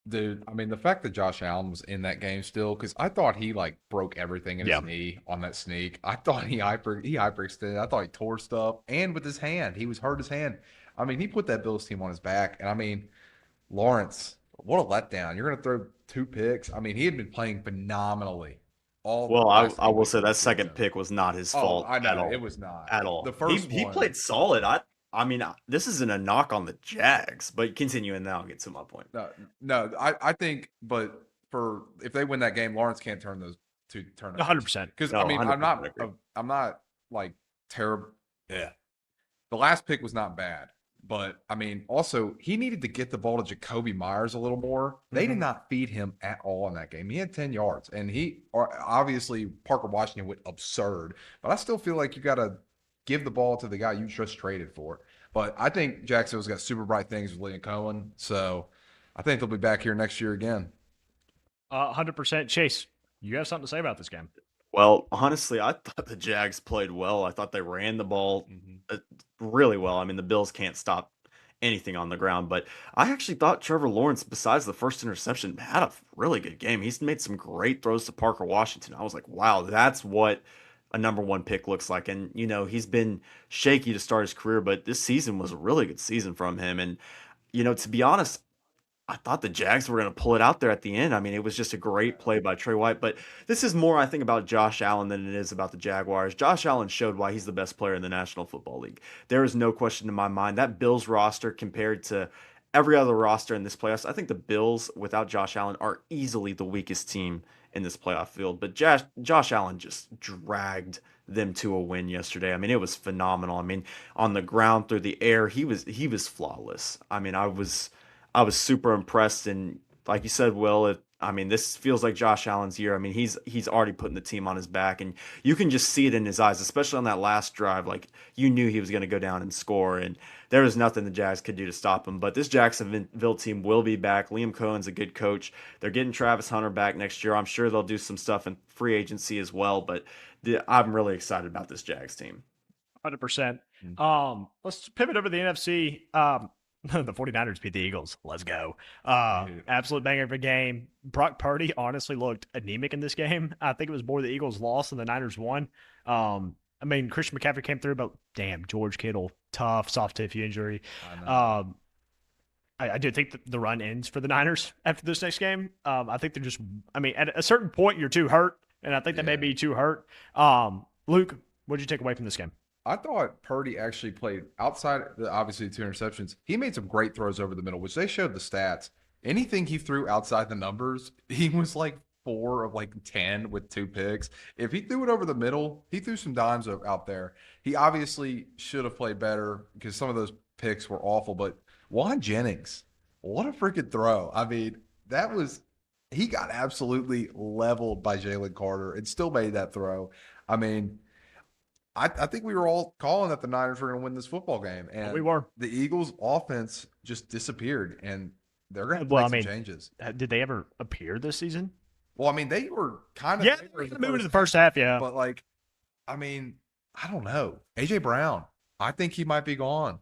Dude, I mean, the fact that Josh Allen was in that game still, because I thought he, like, broke everything in his knee on that sneak. I thought he hyperextended. I thought he tore stuff. And with his hand, he was hurt his hand. I mean, he put that Bills team on his back. And, I mean, Lawrence, what a letdown. You're going to throw 2 picks. I mean, he had been playing phenomenally. I will say that second pick was not his fault. I know. At all. It was not. At all. The first he played solid. I mean, this isn't a knock on the Jags, but continue and then I'll get to my point. No, I think, but if they win that game, Lawrence can't turn those two turnovers. 100%. Because No, I mean, 100% agree. I'm not like terrible. Yeah, the last pick was not bad, but I mean, also he needed to get the ball to Jacoby Myers a little more. They did not feed him at all in that game. He had 10 yards, and obviously Parker Washington went absurd. But I still feel like you got to give the ball to the guy you just traded for. But I think Jacksonville's got super bright things with Liam Cohen, so I think they'll be back here next year again. 100%. Chase, you have something to say about this game? Well, honestly, I thought the Jags played well. I thought they ran the ball really well. I mean, the Bills can't stop anything on the ground, but I actually thought Trevor Lawrence, besides the first interception, had a really good game. He's made some great throws to Parker Washington. I was like, wow, that's what a number one pick looks like. And, he's been shaky to start his career, but this season was a really good season from him. And, to be honest, I thought the Jags were going to pull it out there at the end. I mean, it was just a great play by Trey White. But this is more, I think, about Josh Allen than it is about the Jaguars. Josh Allen showed why he's the best player in the National Football League. There is no question in my mind that Bills roster compared to every other roster in this playoffs, I think the Bills without Josh Allen are easily the weakest team in this playoff field. But Josh Allen just dragged them to a win yesterday. I mean, it was phenomenal. I mean, on the ground, through the air, he was flawless. I mean, I was super impressed, and like you said, Will, I mean, this feels like Josh Allen's year. I mean, he's already putting the team on his back, and you can just see it in his eyes, especially on that last drive. Like, you knew he was going to go down and score, and there was nothing the Jags could do to stop him. But this Jacksonville team will be back. Liam Cohen's a good coach. They're getting Travis Hunter back next year. I'm sure they'll do some stuff in free agency as well, but I'm really excited about this Jags team. 100%. Let's pivot over to the NFC. The 49ers beat the Eagles. Let's go. Absolute banger of a game. Brock Purdy honestly looked anemic in this game. I think it was more the Eagles lost than the Niners won. I mean, Christian McCaffrey came through, but damn, George Kittle, tough, soft tissue injury. I do think the run ends for the Niners after this next game. I think they're just, I mean, at a certain point, you're too hurt, and I think they may be too hurt. Luke, what did you take away from this game? I thought Purdy actually played outside, obviously, the two interceptions. He made some great throws over the middle, which they showed the stats. Anything he threw outside the numbers, he was like 4 of like 10 with 2 picks. If he threw it over the middle, he threw some dimes out there. He obviously should have played better because some of those picks were awful. But Juan Jennings, what a freaking throw. I mean, he got absolutely leveled by Jalen Carter and still made that throw. I mean, I think we were all calling that the Niners were going to win this football game, and we were. The Eagles' offense just disappeared, and they're going to have to make some changes. Did they ever appear this season? Well, I mean, they were kind of they were moving to the first half, yeah. But like, I mean, I don't know. AJ Brown, I think he might be gone.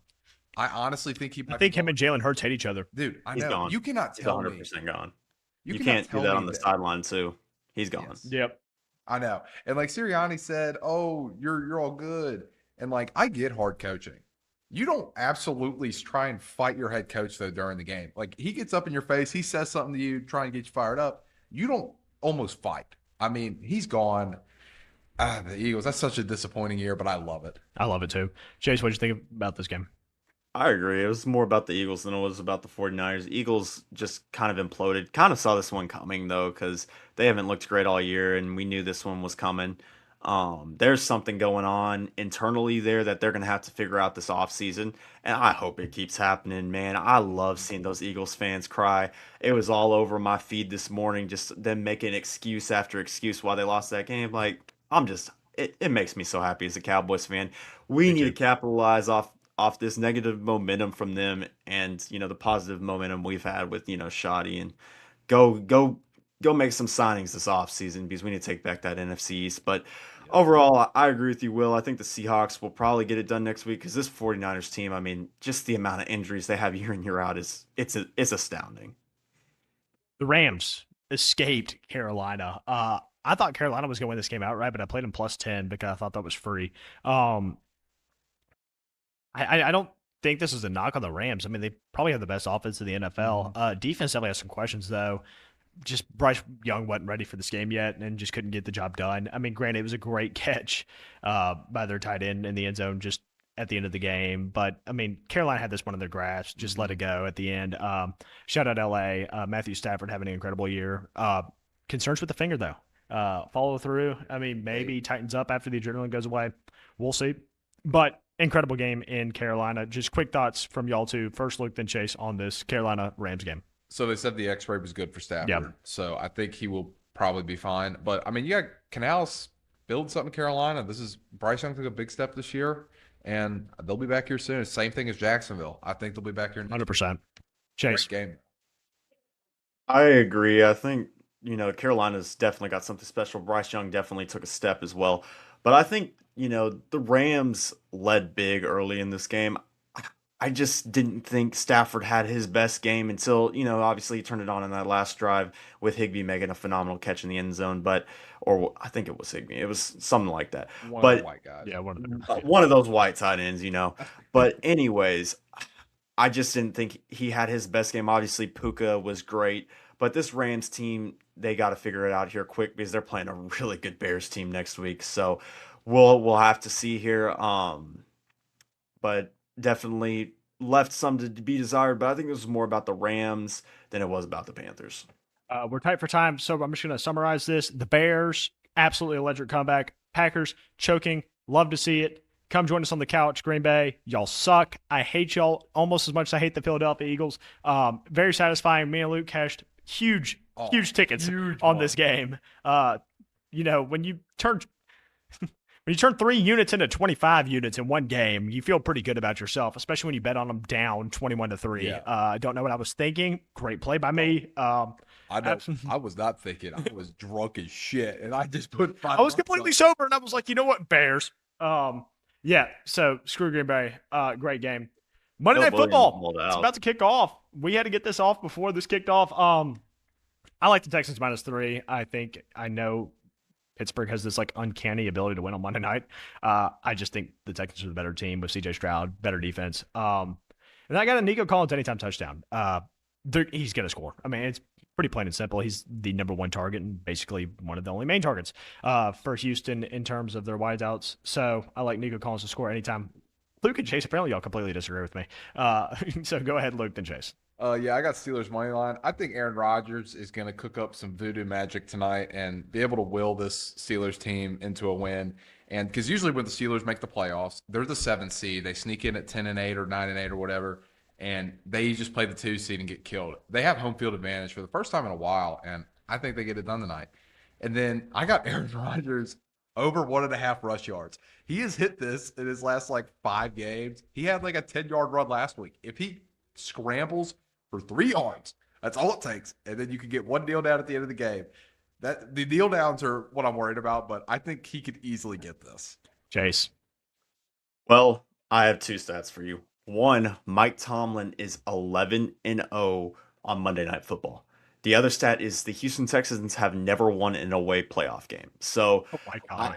I honestly think he might. I think him and Jalen Hurts hate each other, dude. I He's know gone. You cannot tell me. 100% gone. You cannot can't do that on the sideline too. He's gone. Yes. Yep. I know. And like Sirianni said, "Oh, you're all good." And like, I get hard coaching. You don't absolutely try and fight your head coach though during the game. Like, he gets up in your face, he says something to you, try and get you fired up. You don't almost fight. I mean, he's gone. The Eagles, that's such a disappointing year, but I love it. I love it too. Chase, what did you think about this game? I agree. It was more about the Eagles than it was about the 49ers. Eagles just kind of imploded. Kind of saw this one coming, though, because they haven't looked great all year, and we knew this one was coming. There's something going on internally there that they're going to have to figure out this offseason, and I hope it keeps happening, man. I love seeing those Eagles fans cry. It was all over my feed this morning, just them making excuse after excuse why they lost that game. Like, it makes me so happy as a Cowboys fan. We need to capitalize off this negative momentum from them and, the positive momentum we've had with, Shoddy, and go make some signings this offseason because we need to take back that NFC East. But overall, I agree with you, Will. I think the Seahawks will probably get it done next week because this 49ers team, I mean, just the amount of injuries they have year in, year out it's astounding. The Rams escaped Carolina. I thought Carolina was going to win this game outright, but I played them +10 because I thought that was free. I don't think this is a knock on the Rams. I mean, they probably have the best offense in the NFL. Defense definitely has some questions, though. Just Bryce Young wasn't ready for this game yet and just couldn't get the job done. I mean, granted, it was a great catch by their tight end in the end zone. Just at the end of the game. But I mean, Carolina had this one in their grasp, just let it go at the end. Shout out LA. Matthew Stafford having an incredible year. Concerns with the finger though. Follow through. I mean, maybe tightens up after the adrenaline goes away. We'll see. But incredible game in Carolina. Just quick thoughts from y'all two. First, Luke, then Chase on this Carolina Rams game. So they said the X-ray was good for Stafford. Yep. So I think he will probably be fine. But I mean, you got Canales build something in Carolina. Bryce Young took a big step this year, and they'll be back here soon. Same thing as Jacksonville. I think they'll be back here. 100%. Chase. Great game. I agree. I think, Carolina's definitely got something special. Bryce Young definitely took a step as well. But I think, the Rams led big early in this game. I just didn't think Stafford had his best game until, obviously he turned it on in that last drive with Higbee making a phenomenal catch in the end zone. Or I think it was Higbee. It was something like that. One But of the white guys. Yeah, one of them. one of those white tight ends, But anyways, I just didn't think he had his best game. Obviously, Puka was great. But this Rams team, they got to figure it out here quick because they're playing a really good Bears team next week. So we'll have to see here. But definitely left some to be desired. But I think it was more about the Rams than it was about the Panthers. We're tight for time, so I'm just going to summarize this. The Bears, absolutely electric comeback. Packers, choking. Love to see it. Come join us on the couch, Green Bay. Y'all suck. I hate y'all almost as much as I hate the Philadelphia Eagles. Very satisfying. Me and Luke cashed huge tickets on this game. When you turn 3 units into 25 units in one game, you feel pretty good about yourself, especially when you bet on them down 21-3. Yeah. I don't know what I was thinking. Great play by me. I know. I was not thinking. I was drunk as shit, and I just put $5. I was completely sober, and I was like, you know what, Bears. Yeah. So screw Green Bay. Great game. Monday Night Football. It's about to kick off. We had to get this off before this kicked off. I like the Texans -3. I know Pittsburgh has this like uncanny ability to win on Monday night. I just think the Texans are the better team with CJ Stroud, better defense. And I got a Nico Collins anytime touchdown. He's going to score. I mean, it's pretty plain and simple. He's the number one target and basically one of the only main targets for Houston in terms of their wideouts. So I like Nico Collins to score anytime. Luke and Chase, apparently y'all completely disagree with me. So go ahead, Luke, then Chase. Yeah, I got Steelers money line. I think Aaron Rodgers is going to cook up some voodoo magic tonight and be able to will this Steelers team into a win. And because usually when the Steelers make the playoffs, they're the 7th seed. They sneak in at 10-8 or 9-8 or whatever, and they just play the 2 seed and get killed. They have home field advantage for the first time in a while, and I think they get it done tonight. And then I got Aaron Rodgers over 1.5 rush yards. He has hit this in his last 5 games. He had a 10-yard run last week. If he scrambles for 3 yards, that's all it takes. And then you can get one kneel down at the end of the game. The kneel downs are what I'm worried about, but I think he could easily get this. Chase. Well, I have 2 stats for you. One, Mike Tomlin is 11-0 on Monday Night Football. The other stat is the Houston Texans have never won an away playoff game. So, oh my God.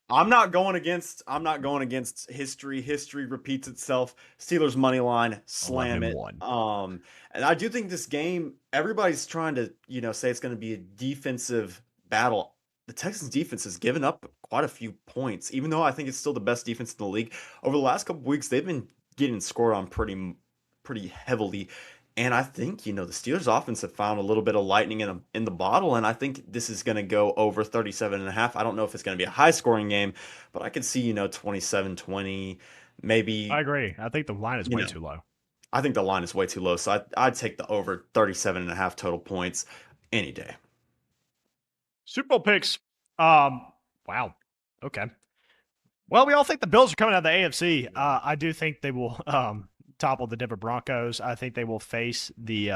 I'm not going against history. History repeats itself. Steelers money line, slam it. And I do think this game, everybody's trying to, say it's going to be a defensive battle. The Texans defense has given up quite a few points, even though I think it's still the best defense in the league. Over the last couple of weeks, they've been getting scored on pretty heavily. And I think, the Steelers offense have found a little bit of lightning in the bottle, and I think this is going to go over 37.5. I don't know if it's going to be a high-scoring game, but I could see, 27-20, maybe. I agree. I think the line is way too low. I think the line is way too low, so I'd take the over 37.5 total points any day. Super Bowl picks. Wow. Okay. Well, we all think the Bills are coming out of the AFC. I do think they will topple the Denver Broncos. I think they will face the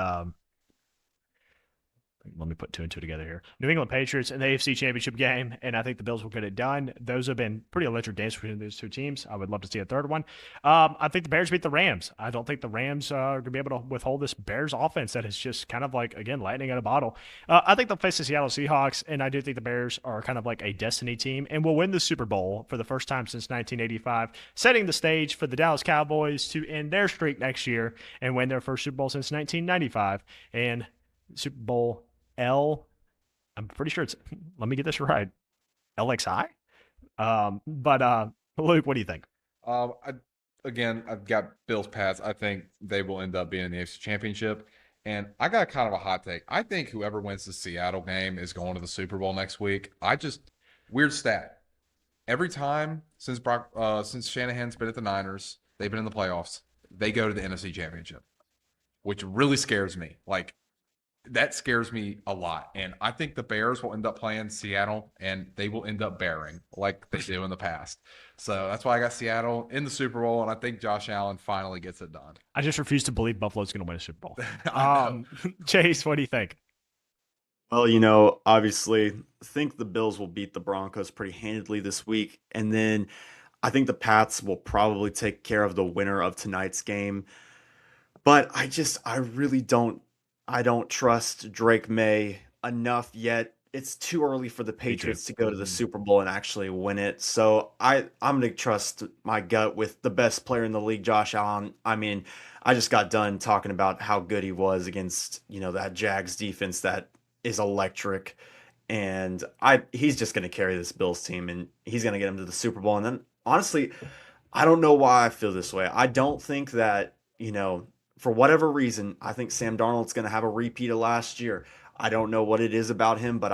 let me put 2 and 2 together here. New England Patriots in the AFC Championship game, and I think the Bills will get it done. Those have been pretty electric games between those 2 teams. I would love to see a third one. I think the Bears beat the Rams. I don't think the Rams are going to be able to withhold this Bears offense that is just kind of again, lightning in a bottle. I think they'll face the Seattle Seahawks, and I do think the Bears are kind of like a destiny team and will win the Super Bowl for the first time since 1985, setting the stage for the Dallas Cowboys to end their streak next year and win their first Super Bowl since 1995. And Super Bowl I'm pretty sure it's, let me get this right, LXI. But Luke, what do you think? I've got Bills Pats. I think they will end up being in the AFC Championship. And I got kind of a hot take. I think whoever wins the Seattle game is going to the Super Bowl next week. Weird stat. Every time since Shanahan's been at the Niners, they've been in the playoffs. They go to the NFC Championship, which really scares me. Like that scares me a lot. And I think the Bears will end up playing Seattle and they will end up bearing like they do in the past. So that's why I got Seattle in the Super Bowl. And I think Josh Allen finally gets it done. I just refuse to believe Buffalo's going to win a Super Bowl. I know. Chase, what do you think? Well, obviously, I think the Bills will beat the Broncos pretty handedly this week. And then I think the Pats will probably take care of the winner of tonight's game. But I really don't trust Drake May enough yet. It's too early for the Me too. Patriots to go to the Super Bowl and actually win it. So I'm gonna trust my gut with the best player in the league, Josh Allen. I mean, I just got done talking about how good he was against, that Jags defense that is electric. And he's just gonna carry this Bills team and he's gonna get them to the Super Bowl. And then honestly, I don't know why I feel this way. I don't think that, for whatever reason, I think Sam Darnold's going to have a repeat of last year. I don't know what it is about him, but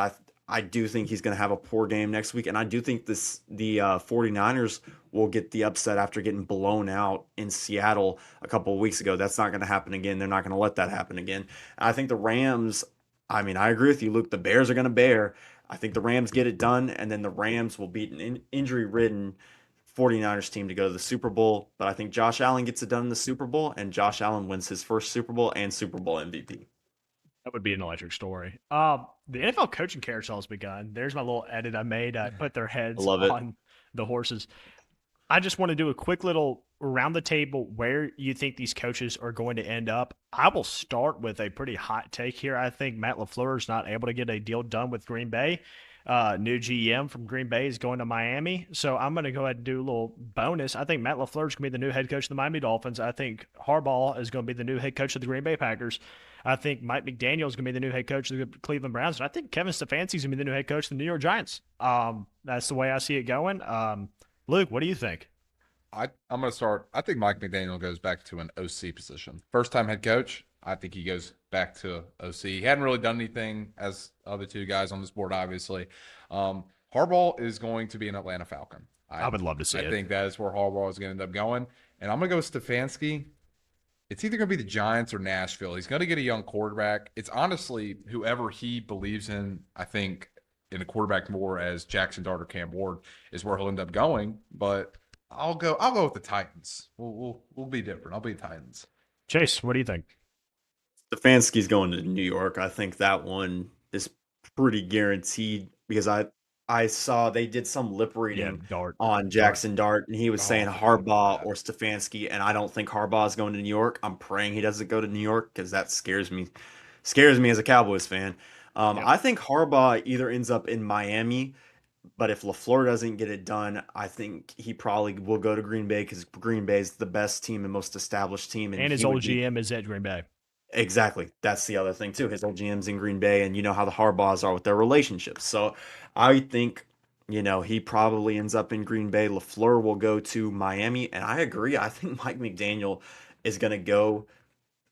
I do think he's going to have a poor game next week. And I do think the 49ers will get the upset after getting blown out in Seattle a couple of weeks ago. That's not going to happen again. They're not going to let that happen again. And I think the Rams, I mean, I agree with you, Luke. The Bears are going to bear. I think the Rams get it done, and then the Rams will beat an injury-ridden 49ers team to go to the Super Bowl, but I think Josh Allen gets it done in the Super Bowl, and Josh Allen wins his first Super Bowl and Super Bowl MVP. That would be an electric story. The NFL coaching carousel has begun. There's my little edit I made. I put their I heads love it. on the horses. I just want to do a quick little around the table where you think these coaches are going to end up. I will start with a pretty hot take here. I think Matt LaFleur is not able to get a deal done with Green Bay. New GM from Green Bay is going to Miami. So I'm going to go ahead and do a little bonus. I think Matt LaFleur is going to be the new head coach of the Miami Dolphins. I think Harbaugh is going to be the new head coach of the Green Bay Packers. I think Mike McDaniel is going to be the new head coach of the Cleveland Browns. And I think Kevin Stefanski is going to be the new head coach of the New York Giants. That's the way I see it going. Luke, what do you think? I'm going to start. I think Mike McDaniel goes back to an OC position. First time head coach. I think he goes back to OC. He hadn't really done anything as other two guys on this board, obviously. Harbaugh is going to be an Atlanta Falcon. I would love to see it. I think that is where Harbaugh is going to end up going. And I'm going to go with Stefanski. It's either going to be the Giants or Nashville. He's going to get a young quarterback. It's honestly whoever he believes in, I think, in a quarterback more as Jackson Dart or Cam Ward is where he'll end up going. But I'll go with the Titans. We'll be different. I'll be Titans. Chase, what do you think? Stefanski's going to New York. I think that one is pretty guaranteed because I saw they did some lip reading Dart. on Jackson Dart, and he was saying I forgot about Harbaugh or Stefanski, and I don't think Harbaugh is going to New York. I'm praying he doesn't go to New York because that scares me as a Cowboys fan. I think Harbaugh either ends up in Miami, but if LaFleur doesn't get it done, I think he probably will go to Green Bay because Green Bay is the best team and most established team, And his he would old be. GM is at Green Bay. Exactly. That's the other thing too. His old GM's in Green Bay, and you know how the Harbaughs are with their relationships. So I think, he probably ends up in Green Bay. LaFleur will go to Miami, and I agree. I think Mike McDaniel is going to go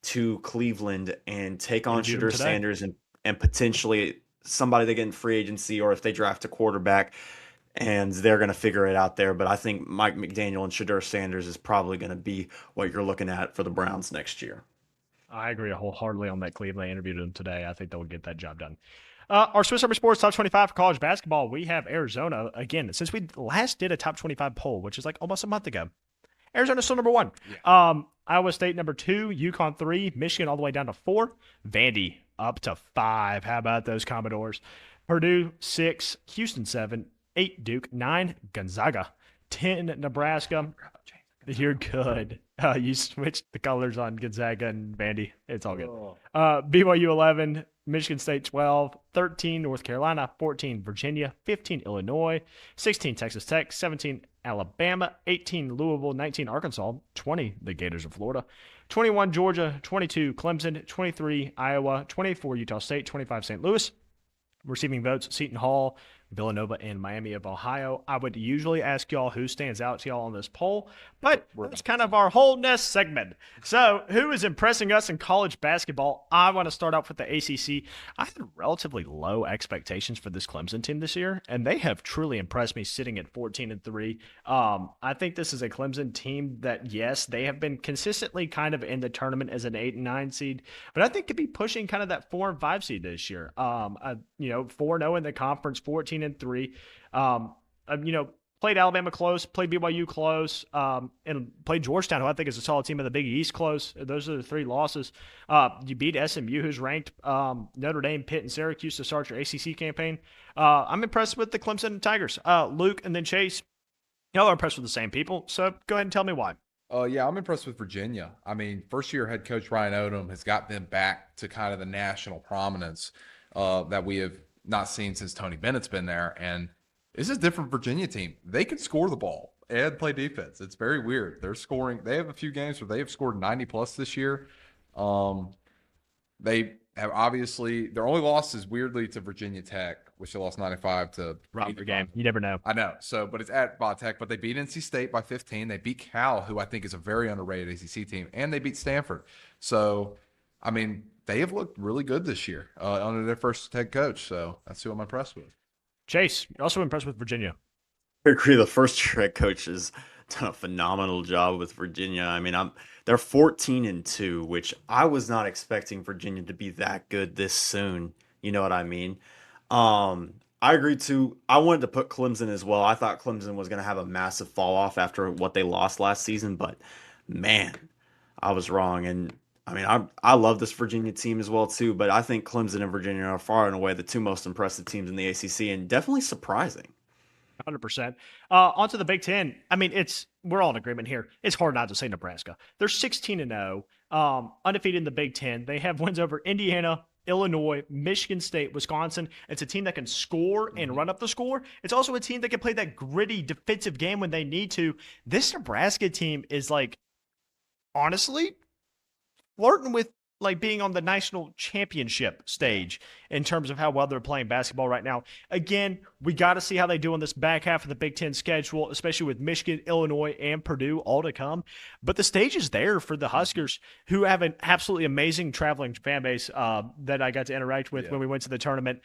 to Cleveland and take on Interviewed him Shedeur today. Sanders and potentially somebody they get in free agency or if they draft a quarterback, and they're going to figure it out there. But I think Mike McDaniel and Shedeur Sanders is probably going to be what you're looking at for the Browns next year. I agree wholeheartedly on that Cleveland. I interviewed him today. I think they'll get that job done. Our Swiss Army Sports Top 25 for college basketball, we have Arizona. Again, since we last did a Top 25 poll, which is like almost a month ago, Arizona's still number one. Yeah. Iowa State number 2, UConn 3, Michigan all the way down to 4, Vandy up to 5. How about those Commodores? Purdue 6, Houston 7, 8 Duke, 9 Gonzaga, 10 Nebraska. You're good. You switched the colors on Gonzaga and Vandy. It's all good. BYU 11, Michigan State 12, 13 North Carolina, 14 Virginia, 15 Illinois, 16 Texas Tech, 17 Alabama, 18 Louisville, 19 Arkansas, 20 the Gators of Florida, 21 Georgia, 22 Clemson, 23 Iowa, 24 Utah State, 25 St. Louis. Receiving votes, Seton Hall, Villanova and Miami of Ohio. I would usually ask y'all who stands out to y'all on this poll, but that's kind of our whole nest segment. So, who is impressing us in college basketball? I want to start off with the ACC. I had relatively low expectations for this Clemson team this year, and they have truly impressed me sitting at 14-3. I think this is a Clemson team that, yes, they have been consistently kind of in the tournament as an 8 and 9 seed, but I think could be pushing kind of that 4 and 5 seed this year. 4-0 in the conference, 14-3. Played Alabama close, played BYU close, and played Georgetown, who I think is a solid team in the Big East close. Those are the 3 losses. You beat SMU, who's ranked, Notre Dame, Pitt, and Syracuse to start your ACC campaign. I'm impressed with the Clemson Tigers. Luke and then Chase, y'all are impressed with the same people, so go ahead and tell me why. Yeah, I'm impressed with Virginia. I mean, first-year head coach Ryan Odom has got them back to kind of the national prominence that we have not seen since Tony Bennett's been there. And this is a different Virginia team. They can score the ball and play defense. It's very weird. They're scoring. They have a few games where they have scored 90+ this year. They have obviously their only loss is weirdly to Virginia Tech, which they lost 95 to. Robber game. You never know. I know. So, but it's at Va Tech. But they beat NC State by 15. They beat Cal, who I think is a very underrated ACC team, and they beat Stanford. So, I mean, they have looked really good this year under their first head coach. So that's who I'm impressed with. Chase, you're also impressed with Virginia. I agree. The first year head coach has done a phenomenal job with Virginia. I mean, they're 14-2, which I was not expecting Virginia to be that good this soon. You know what I mean? I agree too. I wanted to put Clemson as well. I thought Clemson was going to have a massive fall off after what they lost last season, but man, I was wrong. And I mean, I love this Virginia team as well too, but I think Clemson and Virginia are far and away the 2 most impressive teams in the ACC, and definitely surprising. 100%. Onto the Big Ten. I mean, we're all in agreement here. It's hard not to say Nebraska. They're 16-0, undefeated in the Big Ten. They have wins over Indiana, Illinois, Michigan State, Wisconsin. It's a team that can score and run up the score. It's also a team that can play that gritty defensive game when they need to. This Nebraska team is honestly, flirting with being on the national championship stage in terms of how well they're playing basketball right now. Again, we got to see how they do on this back half of the Big Ten schedule, especially with Michigan, Illinois, and Purdue all to come. But the stage is there for the Huskers, who have an absolutely amazing traveling fan base that I got to interact with when we went to the tournament.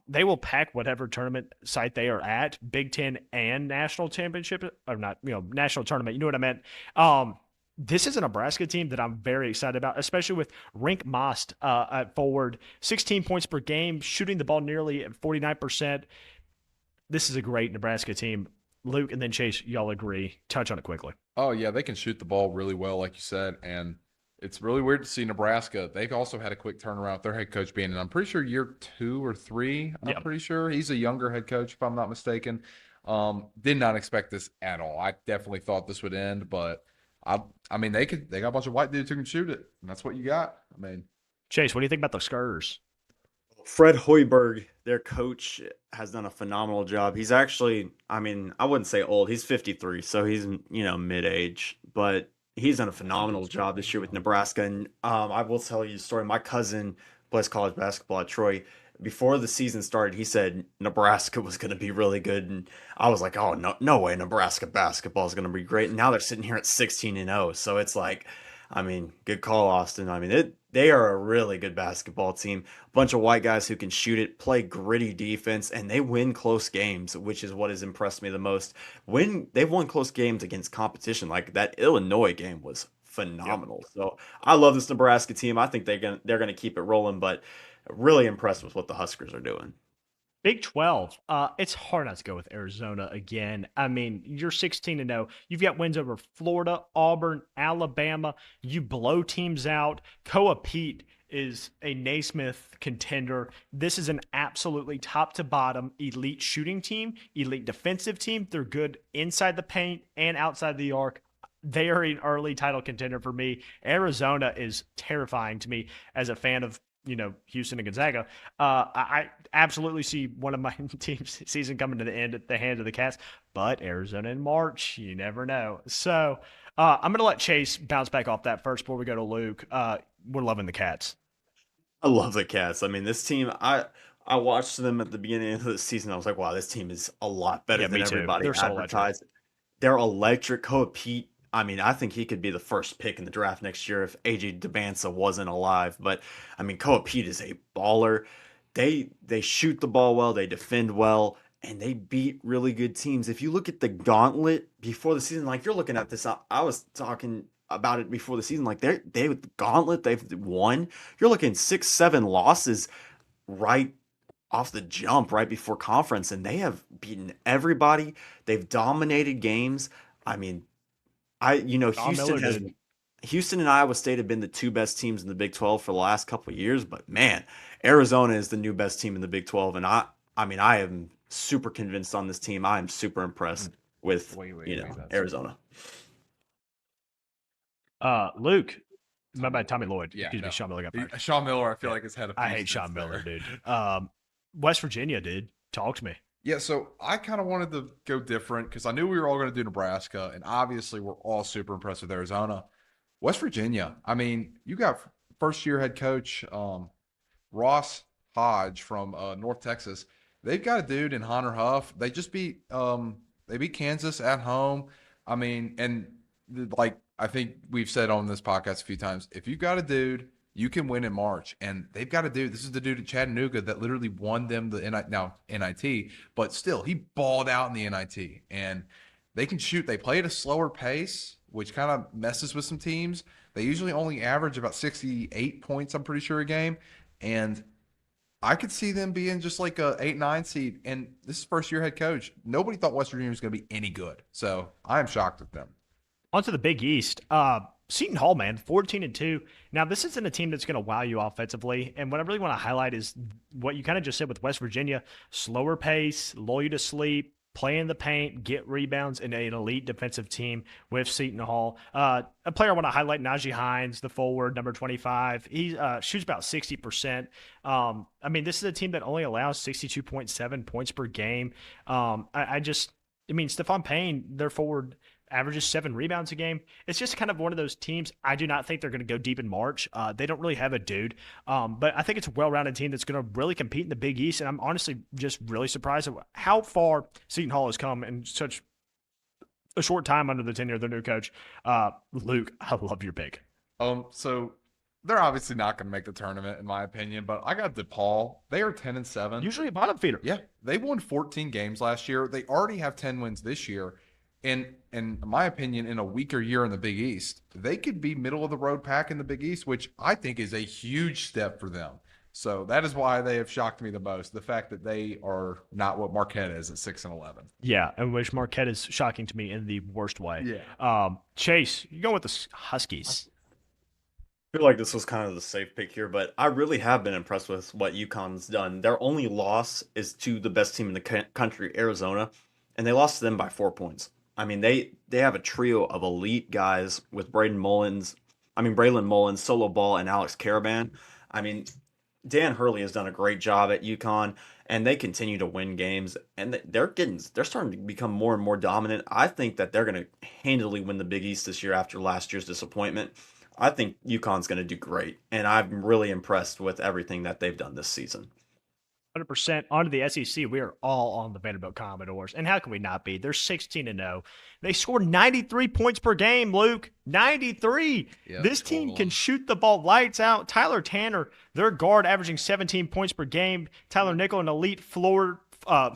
They will pack whatever tournament site they are at, Big Ten and national championship, or not, national tournament. You know what I meant? This is a Nebraska team that I'm very excited about, especially with Rink Most at forward, 16 points per game, shooting the ball nearly at 49%. This is a great Nebraska team. Luke and then Chase, y'all agree. Touch on it quickly. Oh, yeah, they can shoot the ball really well, like you said, and it's really weird to see Nebraska. They've also had a quick turnaround with their head coach being in, I'm pretty sure, year 2 or 3. I'm pretty sure. He's a younger head coach, if I'm not mistaken. Did not expect this at all. I definitely thought this would end, but I mean, they got a bunch of white dudes who can shoot it, and that's what you got. I mean, Chase, what do you think about the Skurs? Fred Hoiberg, their coach, has done a phenomenal job. He's actually, I mean, I wouldn't say old. He's 53, so he's, mid-age, but he's done a phenomenal job this year with Nebraska. And I will tell you a story. My cousin plays college basketball at Troy. Before the season started, he said Nebraska was going to be really good, and I was like, "Oh, no way, Nebraska basketball is going to be great." And now they're sitting here at 16-0, so it's like, I mean, good call, Austin. I mean, they are a really good basketball team. A bunch of white guys who can shoot it, play gritty defense, and they win close games, which is what has impressed me the most. They've won close games against competition, like that Illinois game was phenomenal. Yep. So I love this Nebraska team. I think they're gonna keep it rolling, but really impressed with what the Huskers are doing. Big 12. It's hard not to go with Arizona again. I mean, you're 16-0. You've got wins over Florida, Auburn, Alabama. You blow teams out. Koa Pete is a Naismith contender. This is an absolutely top to bottom elite shooting team, elite defensive team. They're good inside the paint and outside the arc. They are an early title contender for me. Arizona is terrifying to me as a fan of Houston and Gonzaga. I absolutely see one of my team's season coming to the end at the hands of the Cats, but Arizona in March, you never know. So I'm going to let Chase bounce back off that first before we go to Luke. We're loving the Cats. I love the Cats. I mean, this team, I I watched them at the beginning of the season. I was like, wow, this team is a lot better Yeah, than me too. everybody They're so electric. advertised. They're electric. Koa Pete, I mean, I think he could be the first pick in the draft next year if AJ Debansa wasn't alive. But I mean, Koa Pete is a baller. They shoot the ball well, they defend well, and they beat really good teams. If you look at the gauntlet before the season, like you're looking at this, I was talking about it before the season. Like they with the gauntlet, they've won. You're looking 6, 7 losses right off the jump right before conference, and they have beaten everybody. They've dominated games. I mean, Don Miller did. Houston and Iowa State have been the two best teams in the Big 12 for the last couple of years, but man, Arizona is the new best team in the Big 12, and I mean, I am super convinced on this team. I am super impressed with Arizona. Luke, my bad, Tommy Lloyd. Yeah, Excuse me, no. Sean Miller got back. Sean Miller, I feel like, has had a few I hate stints Sean Miller, there. dude. West Virginia, dude. Talk to me. Yeah, so I kind of wanted to go different because I knew we were all going to do Nebraska, and obviously we're all super impressed with Arizona. West Virginia, I mean, you got first-year head coach Ross Hodge from North Texas. They've got a dude in Hunter Huff. They just beat Kansas at home. I mean, and like I think we've said on this podcast a few times, if you got a dude, you can win in March. And they've got a dude. This is the dude at Chattanooga that literally won them the NIT, but still he balled out in the NIT. And they can shoot. They play at a slower pace, which kind of messes with some teams. They usually only average about 68 points, I'm pretty sure, a game. And I could see them being just like a 8-9 seed. And this is first-year head coach. Nobody thought West Virginia was going to be any good. So I am shocked at them. On to the Big East. Seton Hall, man, 14-2. Now, this isn't a team that's going to wow you offensively. And what I really want to highlight is what you kind of just said with West Virginia: slower pace, lull you to sleep, play in the paint, get rebounds, and an elite defensive team with Seton Hall. A player I want to highlight, Najee Hines, the forward, number 25. He shoots about 60%. I mean, this is a team that only allows 62.7 points per game. I mean, Stephon Payne, their forward, averages 7 rebounds a game. It's just kind of one of those teams. I do not think they're going to go deep in March. They don't really have a dude. But I think it's a well-rounded team that's going to really compete in the Big East. And I'm honestly just really surprised at how far Seton Hall has come in such a short time under the tenure of their new coach. Luke, I love your pick. So they're obviously not going to make the tournament, in my opinion, but I got DePaul. They are 10-7. Usually a bottom feeder. Yeah, they won 14 games last year. They already have 10 wins this year. And in my opinion, in a weaker year in the Big East, they could be middle of the road pack in the Big East, which I think is a huge step for them. So that is why they have shocked me the most. The fact that they are not what Marquette is at 6-11. Yeah, and which Marquette is shocking to me in the worst way. Yeah. Chase, you're going with the Huskies. I feel like this was kind of the safe pick here, but I really have been impressed with what UConn's done. Their only loss is to the best team in the country, Arizona, and they lost to them by 4 points. I mean, they have a trio of elite guys with Braylon Mullins, Solo Ball, and Alex Caravan. I mean, Dan Hurley has done a great job at UConn, and they continue to win games, and they're starting to become more and more dominant. I think that they're going to handily win the Big East this year after last year's disappointment. I think UConn's going to do great, and I'm really impressed with everything that they've done this season. 100% onto the SEC. We are all on the Vanderbilt Commodores. And how can we not be? They're 16-0. They score 93 points per game, Luke. 93. Yeah, this team can shoot the ball lights out. Tyler Tanner, their guard, averaging 17 points per game. Tyler Nickel, an elite forward. I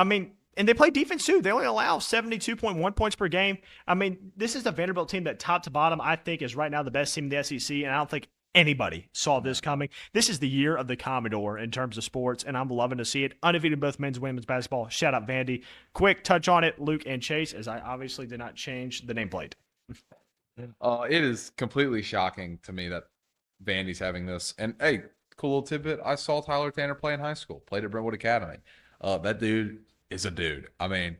mean, and they play defense too. They only allow 72.1 points per game. I mean, this is the Vanderbilt team that top to bottom, I think, is right now the best team in the SEC. And I don't think anybody saw this coming. This is the year of the Commodore in terms of sports, and I'm loving to see it. Undefeated both men's and women's basketball. Shout out Vandy. Quick touch on it, Luke and Chase, as I obviously did not change the nameplate. It is completely shocking to me that Vandy's having this. And hey, cool little tidbit. I saw Tyler Tanner play in high school. Played at Brentwood Academy. That dude is a dude. I mean,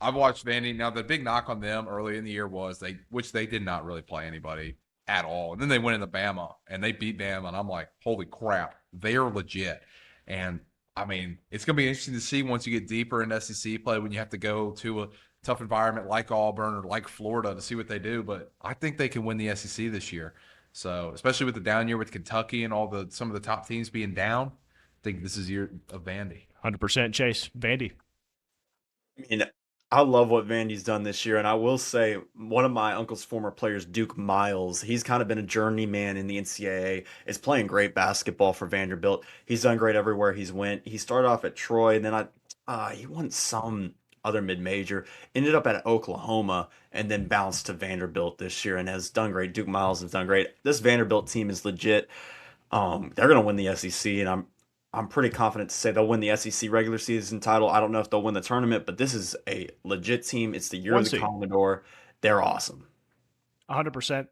I've watched Vandy. Now, the big knock on them early in the year was they did not really play anybody at all. And then they went into Bama and they beat Bama. And I'm like, holy crap, they are legit. And I mean, it's going to be interesting to see once you get deeper in SEC play when you have to go to a tough environment like Auburn or like Florida to see what they do. But I think they can win the SEC this year. So, especially with the down year with Kentucky and some of the top teams being down, I think this is year of Vandy. 100% Chase. Vandy. I mean, I love what Vandy's done this year, and I will say one of my uncle's former players, Duke Miles, he's kind of been a journeyman in the NCAA, is playing great basketball for Vanderbilt. He's done great everywhere he's went. He started off at Troy, and then he won some other mid-major, ended up at Oklahoma, and then bounced to Vanderbilt this year and has done great. Duke Miles has done great. This Vanderbilt team is legit. They're going to win the SEC, and I'm pretty confident to say they'll win the SEC regular season title. I don't know if they'll win the tournament, but this is a legit team. It's the year One of the seed. Commodore. They're awesome. 100%.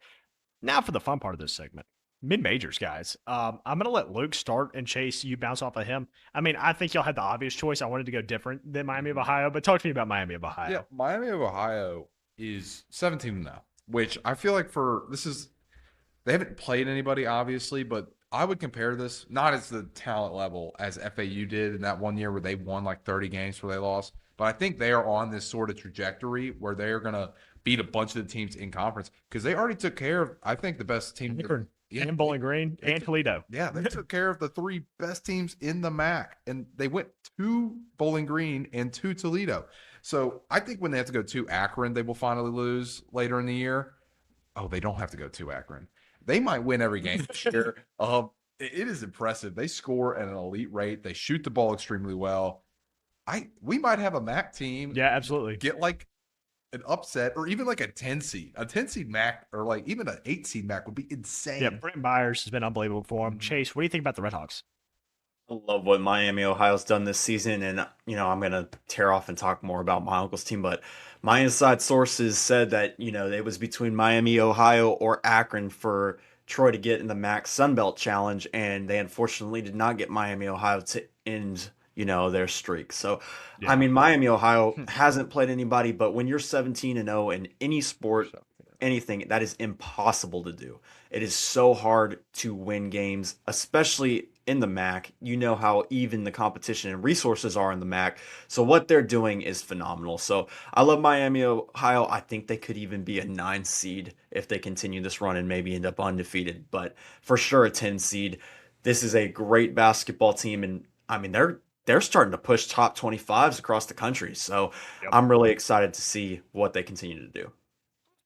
Now for the fun part of this segment. Mid-majors, guys. I'm going to let Luke start, and Chase, you bounce off of him. I mean, I think y'all had the obvious choice. I wanted to go different than Miami of Ohio, but talk to me about Miami of Ohio. Yeah, Miami of Ohio is 17 now, which I feel like they haven't played anybody, obviously, but I would compare this not as the talent level as FAU did in that one year where they won like 30 games where they lost, but I think they are on this sort of trajectory where they are going to beat a bunch of the teams in conference because they already took care of, I think, the best team. Akron, and Bowling Green, and Toledo. Yeah, they took care of the three best teams in the MAC, and they went to Bowling Green and to Toledo. So I think when they have to go to Akron, they will finally lose later in the year. Oh, they don't have to go to Akron. They might win every game this year. It is impressive. They score at an elite rate. They shoot the ball extremely well. We might have a MAC team. Yeah, absolutely. Get like an upset or even like a 10 seed. A 10 seed MAC or like even an 8 seed MAC would be insane. Yeah, Brent Byers has been unbelievable for him. Chase, what do you think about the Redhawks? I love what Miami, Ohio's done this season, and I'm gonna tear off and talk more about my uncle's team, but my inside sources said that it was between Miami, Ohio, or Akron for Troy to get in the MAC Sunbelt Challenge, and they unfortunately did not get Miami, Ohio to end their streak. So, I mean, Miami, Ohio hasn't played anybody, but when you're 17-0 in any sport, anything, that is impossible to do. It is so hard to win games, especially in the MAC. You know how even the competition and resources are in the MAC. So what they're doing is phenomenal. So I love Miami, Ohio. I think they could even be a 9 seed if they continue this run and maybe end up undefeated. But for sure a 10 seed. This is a great basketball team, and I mean they're starting to push top 25s across the country. So I'm really excited to see what they continue to do.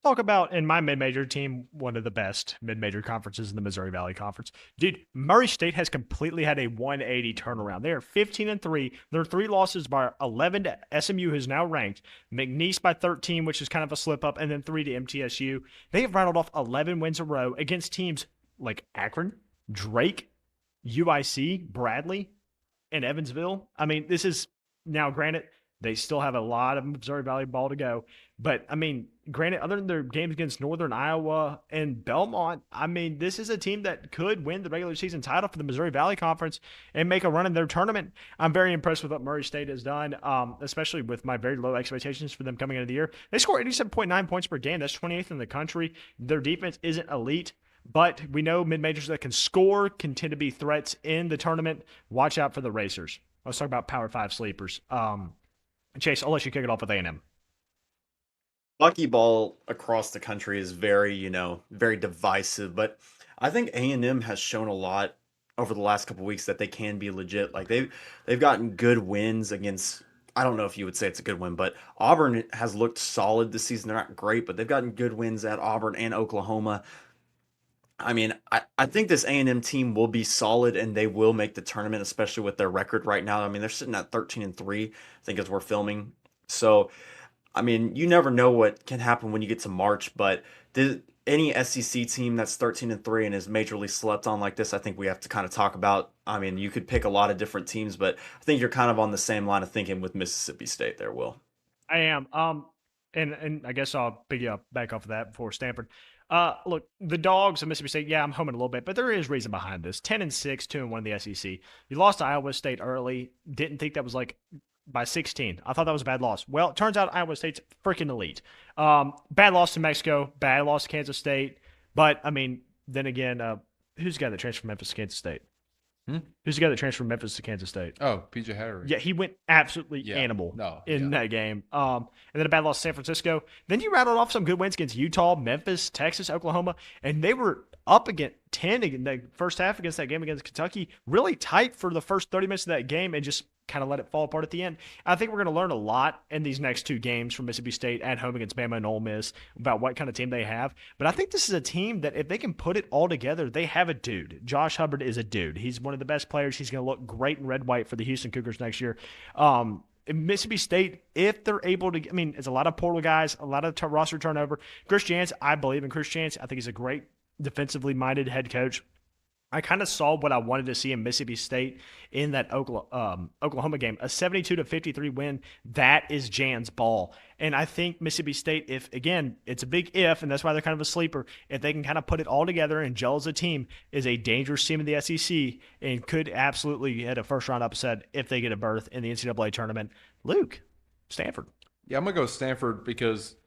Talk about in my mid-major team, one of the best mid-major conferences in the Missouri Valley Conference. Dude, Murray State has completely had a 180 turnaround. They are 15-3. Their 3 losses by 11 to SMU, who's now ranked. McNeese by 13, which is kind of a slip up, and then 3 to MTSU. They have rattled off 11 wins in a row against teams like Akron, Drake, UIC, Bradley, and Evansville. I mean, this is now granted. They still have a lot of Missouri Valley ball to go. But, I mean, granted, other than their games against Northern Iowa and Belmont, I mean, this is a team that could win the regular season title for the Missouri Valley Conference and make a run in their tournament. I'm very impressed with what Murray State has done, especially with my very low expectations for them coming into the year. They score 87.9 points per game. That's 28th in the country. Their defense isn't elite. But we know mid-majors that can score can tend to be threats in the tournament. Watch out for the Racers. Let's talk about Power 5 sleepers. Chase, I'll let you kick it off with A&M. Buckyball across the country is very, very divisive, but I think A&M has shown a lot over the last couple weeks that they can be legit. Like they've gotten good wins against, I don't know if you would say it's a good win, but Auburn has looked solid this season. They're not great, but they've gotten good wins at Auburn and Oklahoma. I mean, I think this A&M team will be solid and they will make the tournament, especially with their record right now. I mean, they're sitting at 13-3, I think, as we're filming. So, I mean, you never know what can happen when you get to March, but any SEC team that's 13-3 and is majorly slept on like this, I think we have to kind of talk about. I mean, you could pick a lot of different teams, but I think you're kind of on the same line of thinking with Mississippi State there, Will. I am. And I guess I'll piggyback back off of that before Stanford. Look, the Dogs of Mississippi State, yeah, I'm homing a little bit, but there is reason behind this. 10-6, 2-1 in the SEC. You lost to Iowa State early. Didn't think that was like by 16. I thought that was a bad loss. Well, it turns out Iowa State's freaking elite. Bad loss to Mexico, bad loss to Kansas State. But, I mean, then again, who's the guy that transferred from Memphis to Kansas State? Who's the guy that transferred from Memphis to Kansas State? Oh, PJ Harry. Yeah, he went absolutely Yeah. animal No, in yeah. that game. And then a bad loss to San Francisco. Then you rattled off some good wins against Utah, Memphis, Texas, Oklahoma, and they were up against 10 in the first half against that game against Kentucky. Really tight for the first 30 minutes of that game and just kind of let it fall apart at the end. I think we're going to learn a lot in these next two games from Mississippi State at home against Bama and Ole Miss about what kind of team they have. But I think this is a team that if they can put it all together, they have a dude. Josh Hubbard is a dude. He's one of the best players. He's going to look great in red-white for the Houston Cougars next year. Mississippi State, if they're able to, I mean, it's a lot of portal guys, a lot of roster turnover. Chris Jans, I believe in Chris Jans. I think he's a great defensively minded head coach. I kind of saw what I wanted to see in Mississippi State in that Oklahoma game, a 72-53 win. That is Jan's ball. And I think Mississippi State, if, again, it's a big if, and that's why they're kind of a sleeper, if they can kind of put it all together and gel as a team, is a dangerous team in the SEC and could absolutely hit a first-round upset if they get a berth in the NCAA tournament. Luke, Stanford. Yeah, I'm going to go Stanford because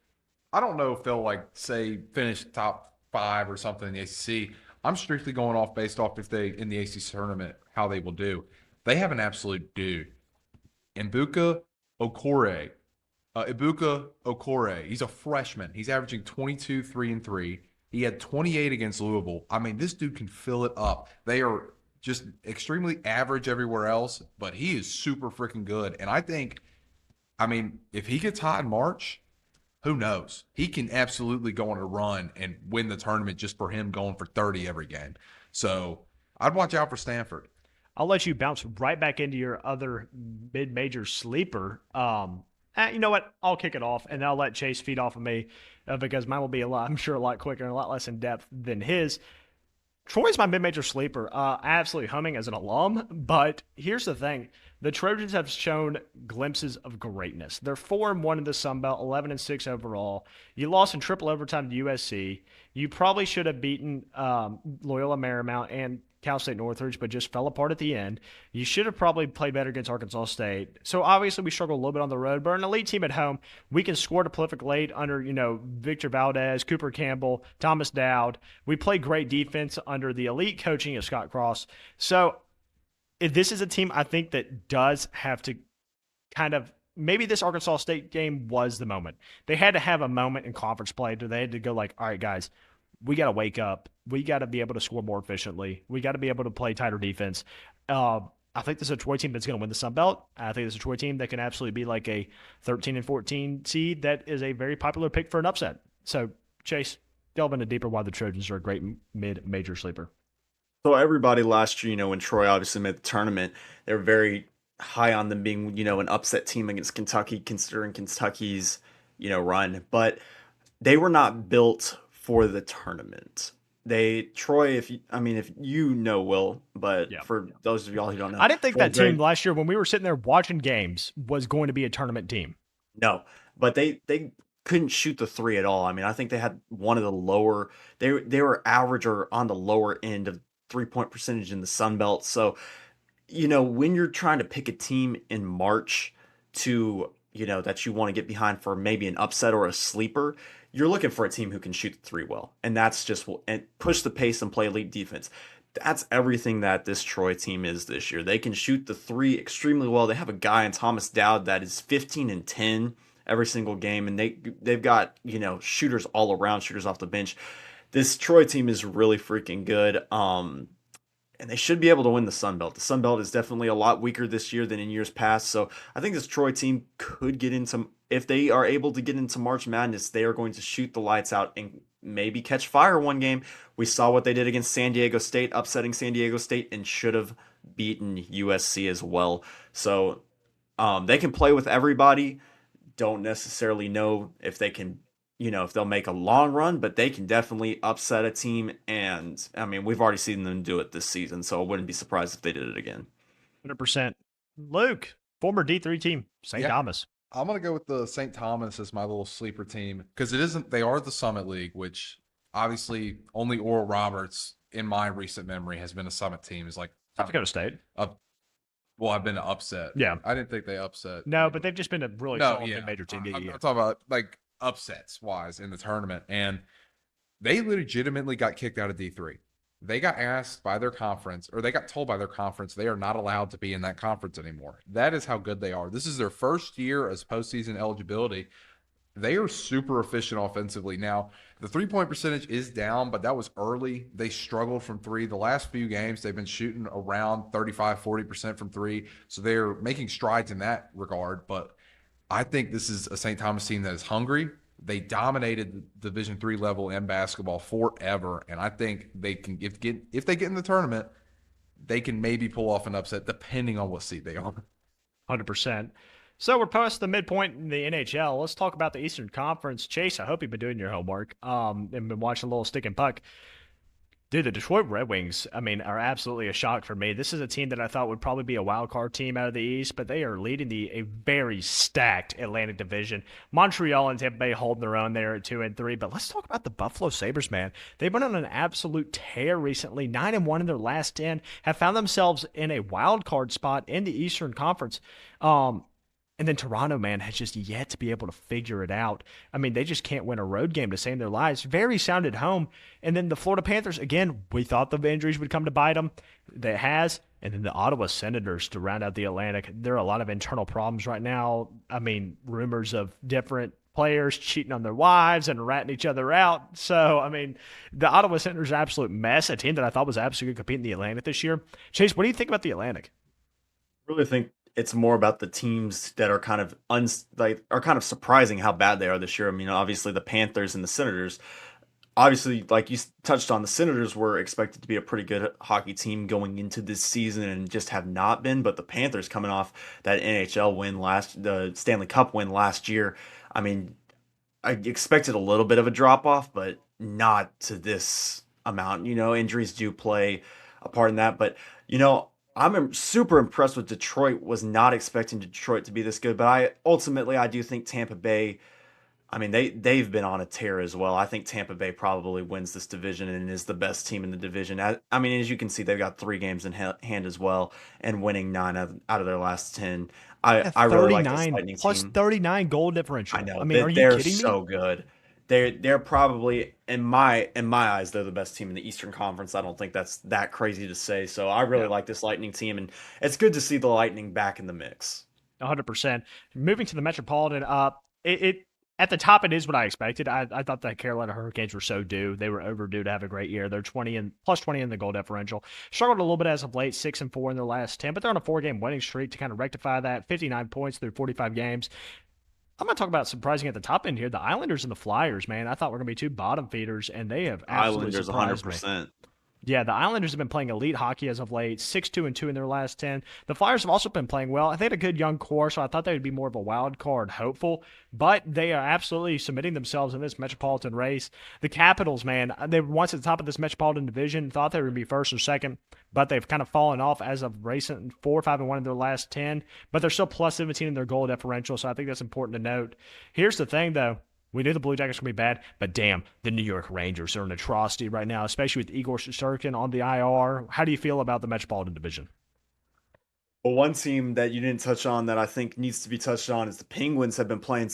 I don't know if they'll, finish top 5 or something in the ACC. I'm strictly going off based off if they, in the ACC tournament, how they will do. They have an absolute dude. Ibuka Okore. He's a freshman. He's averaging 22, 3, and 3. He had 28 against Louisville. I mean, this dude can fill it up. They are just extremely average everywhere else, but he is super freaking good. And I think, if he gets hot in March, who knows? He can absolutely go on a run and win the tournament just for him going for 30 every game. So I'd watch out for Stanford. I'll let you bounce right back into your other mid-major sleeper. You know what? I'll kick it off, and I'll let Chase feed off of me because mine will be a lot quicker and a lot less in depth than his. Troy's my mid-major sleeper. Absolutely humming as an alum, but here's the thing. The Trojans have shown glimpses of greatness. They're 4-1 in the Sun Belt, 11-6 overall. You lost in triple overtime to USC. You probably should have beaten Loyola Marymount and Cal State Northridge, but just fell apart at the end. You should have probably played better against Arkansas State. So obviously we struggle a little bit on the road, but an elite team at home, we can score to prolific late under, Victor Valdez, Cooper Campbell, Thomas Dowd. We play great defense under the elite coaching of Scott Cross. So if this is a team I think that does have to kind of maybe this Arkansas State game was the moment. They had to have a moment in conference play where they had to go all right, guys, we got to wake up. We got to be able to score more efficiently. We got to be able to play tighter defense. I think this is a Troy team that's going to win the Sun Belt. I think this is a Troy team that can absolutely be like a 13-14 seed that is a very popular pick for an upset. So, Chase, delve into deeper why the Trojans are a great mid-major sleeper. So everybody last year, when Troy obviously made the tournament, they were very high on them being, an upset team against Kentucky, considering Kentucky's, run. But they were not built for the tournament. Troy, if you know Will, but for those of y'all who don't know, I didn't think that team last year when we were sitting there watching games was going to be a tournament team. No, but they couldn't shoot the three at all. I think they had one of the lower. They were average or on the lower end of 3-point percentage in the Sun Belt. So, when you're trying to pick a team in March to, that you want to get behind for maybe an upset or a sleeper, you're looking for a team who can shoot the three well. And that's just, and push the pace and play elite defense. That's everything that this Troy team is this year. They can shoot the three extremely well. They have a guy in Thomas Dowd that is 15-10 every single game. And they've got, shooters all around, shooters off the bench. This Troy team is really freaking good. And they should be able to win the Sun Belt. The Sun Belt is definitely a lot weaker this year than in years past. So I think this Troy team could get into, if they are able to get into March Madness, they are going to shoot the lights out and maybe catch fire one game. We saw what they did against San Diego State, upsetting San Diego State, and should have beaten USC as well. So they can play with everybody. Don't necessarily know if they can, if they'll make a long run, but they can definitely upset a team. And we've already seen them do it this season, so I wouldn't be surprised if they did it again. 100%. Luke, former D3 team, St. Thomas. I'm going to go with the St. Thomas as my little sleeper team because they are the Summit League, which obviously only Oral Roberts in my recent memory has been a Summit team. Is like South Dakota State. I've been upset. Yeah. I didn't think they upset. No, but they've just been a really solid major team. I'm talking about upsets wise in the tournament, and they legitimately got kicked out of D3. they got asked by their conference, or they got told by their conference they are not allowed to be in that conference anymore. That is how good they are. This is their first year as postseason eligibility. They are super efficient offensively. Now, the 3-point percentage is down, but that was early. They struggled from three. The last few games, they've been shooting around 35-40% from three. So they're making strides in that regard. But I think this is a St. Thomas team that is hungry. They dominated the Division III level in basketball forever, and I think they can if they get in the tournament, they can maybe pull off an upset depending on what seed they are. 100%. So we're past the midpoint in the NHL. Let's talk about the Eastern Conference. Chase, I hope you've been doing your homework and been watching a little stick and puck. Dude, the Detroit Red Wings, I mean, are absolutely a shock for me. This is a team that I thought would probably be a wild card team out of the East, but they are leading a very stacked Atlantic Division. Montreal and Tampa Bay holding their own there at 2 and 3. But let's talk about the Buffalo Sabres, man. They've been on an absolute tear recently, 9 and 1 in their last 10, have found themselves in a wild card spot in the Eastern Conference. And then Toronto, man, has just yet to be able to figure it out. I mean, they just can't win a road game to save their lives. Very sound at home. And then the Florida Panthers, again, we thought the injuries would come to bite them. That has. And then the Ottawa Senators to round out the Atlantic. There are a lot of internal problems right now. I mean, rumors of different players cheating on their wives and ratting each other out. So, I mean, the Ottawa Senators are an absolute mess. A team that I thought was absolutely going to compete in the Atlantic this year. Chase, what do you think about the Atlantic? Really think it's more about the teams that are kind of are kind of surprising how bad they are this year. I mean, obviously the Panthers and the Senators. Obviously, like you touched on, the Senators were expected to be a pretty good hockey team going into this season and just have not been. But the Panthers coming off that NHL win the Stanley Cup win last year. I mean, I expected a little bit of a drop off, but not to this amount. Injuries do play a part in that, but I'm super impressed with Detroit. Was not expecting Detroit to be this good, but I do think Tampa Bay. I mean, they've been on a tear as well. I think Tampa Bay probably wins this division and is the best team in the division. I mean, as you can see, they've got 3 games in hand as well, and winning 9 out of their last 10. Yeah, I really like this 39 Lightning plus team. 39 goal I differential. I know mean, are that you they're kidding me? so good. They're probably in my eyes they're the best team in the Eastern Conference. I don't think that's that crazy to say. So I really Yeah, like this Lightning team, and it's good to see the Lightning back in the mix. 100%. Moving to the Metropolitan, it at the top it is what I expected. I thought the Carolina Hurricanes were so due. They were overdue to have a great year. They're 20 and plus 20 in the goal differential. Struggled a little bit as of late, 6 and 4 in their last 10, but they're on a 4-game winning streak to kind of rectify that. 59 points through 45 games. I'm going to talk about surprising at the top end here. The Islanders and the Flyers, man. I thought we're going to be two bottom feeders, and they have absolutely Islanders surprised me. 100%. Yeah, the Islanders have been playing elite hockey as of late, 6-2 and 2 in their last 10. The Flyers have also been playing well. I think they had a good young core, so I thought they would be more of a wild card hopeful, but they are absolutely submitting themselves in this Metropolitan race. The Capitals, man, they were once at the top of this Metropolitan division, thought they would be first or second, but they've kind of fallen off as of recent 4, 5, and 1 in their last 10, but they're still plus 17 in their goal differential, so I think that's important to note. Here's the thing, though. We knew the Blue Jackets were going to be bad, but damn, the New York Rangers are an atrocity right now, especially with Igor Shesterkin on the IR. How do you feel about the Metropolitan Division? Well, one team that you didn't touch on that I think needs to be touched on is the Penguins have been playing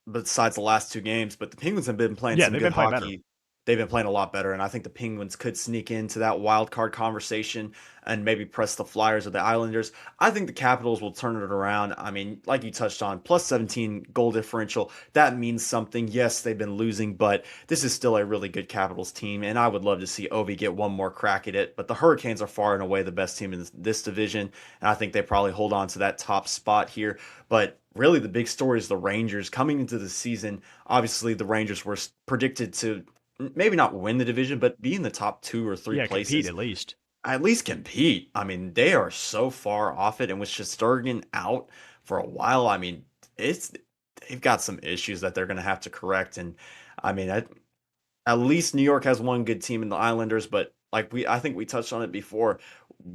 besides the last 2 games, but the Penguins have been playing Yeah, some they've good been playing better. hockey. They've been playing a lot better, and I think the Penguins could sneak into that wild card conversation and maybe press the Flyers or the Islanders. I think the Capitals will turn it around. I mean, like you touched on, plus 17 goal differential. That means something. Yes, they've been losing, but this is still a really good Capitals team, and I would love to see Ovi get one more crack at it. But the Hurricanes are far and away the best team in this division, and I think they probably hold on to that top spot here. But really, the big story is the Rangers coming into the season. Obviously, the Rangers were predicted to maybe not win the division, but be in the top 2 or 3 Yeah, compete places. at least. At least compete. I mean, they are so far off it, and with Shesterkin out for a while, I mean, it's they've got some issues that they're going to have to correct. And I mean, at least New York has one good team in the Islanders, but I think we touched on it before.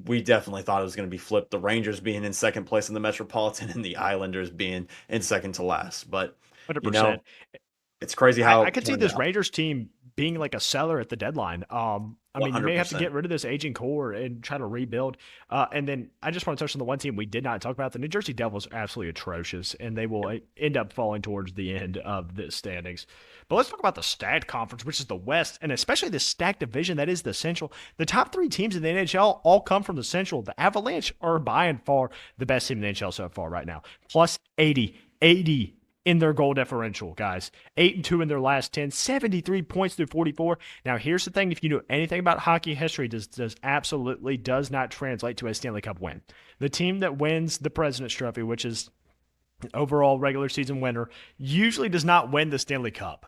We definitely thought it was going to be flipped. The Rangers being in second place in the Metropolitan, and the Islanders being in second to last. But you know, 100%. it's crazy I, how I it could see turned this out. Rangers team being like a seller at the deadline. I mean, you may have to 100%. get rid of this aging core and try to rebuild. And then I just want to touch on the one team we did not talk about. The New Jersey Devils are absolutely atrocious, and they will end up falling towards the end of the standings. But let's talk about the stacked conference, which is the West, and especially the stacked division that is the Central. The top three teams in the NHL all come from the Central. The Avalanche are by and far the best team in the NHL so far right now. Plus 80 in their goal differential, guys. 8-2 in their last 10, 73 points through 44. Now, here's the thing: if you know anything about hockey history, this absolutely does not translate to a Stanley Cup win. The team that wins the President's Trophy, which is overall regular season winner, usually does not win the Stanley Cup.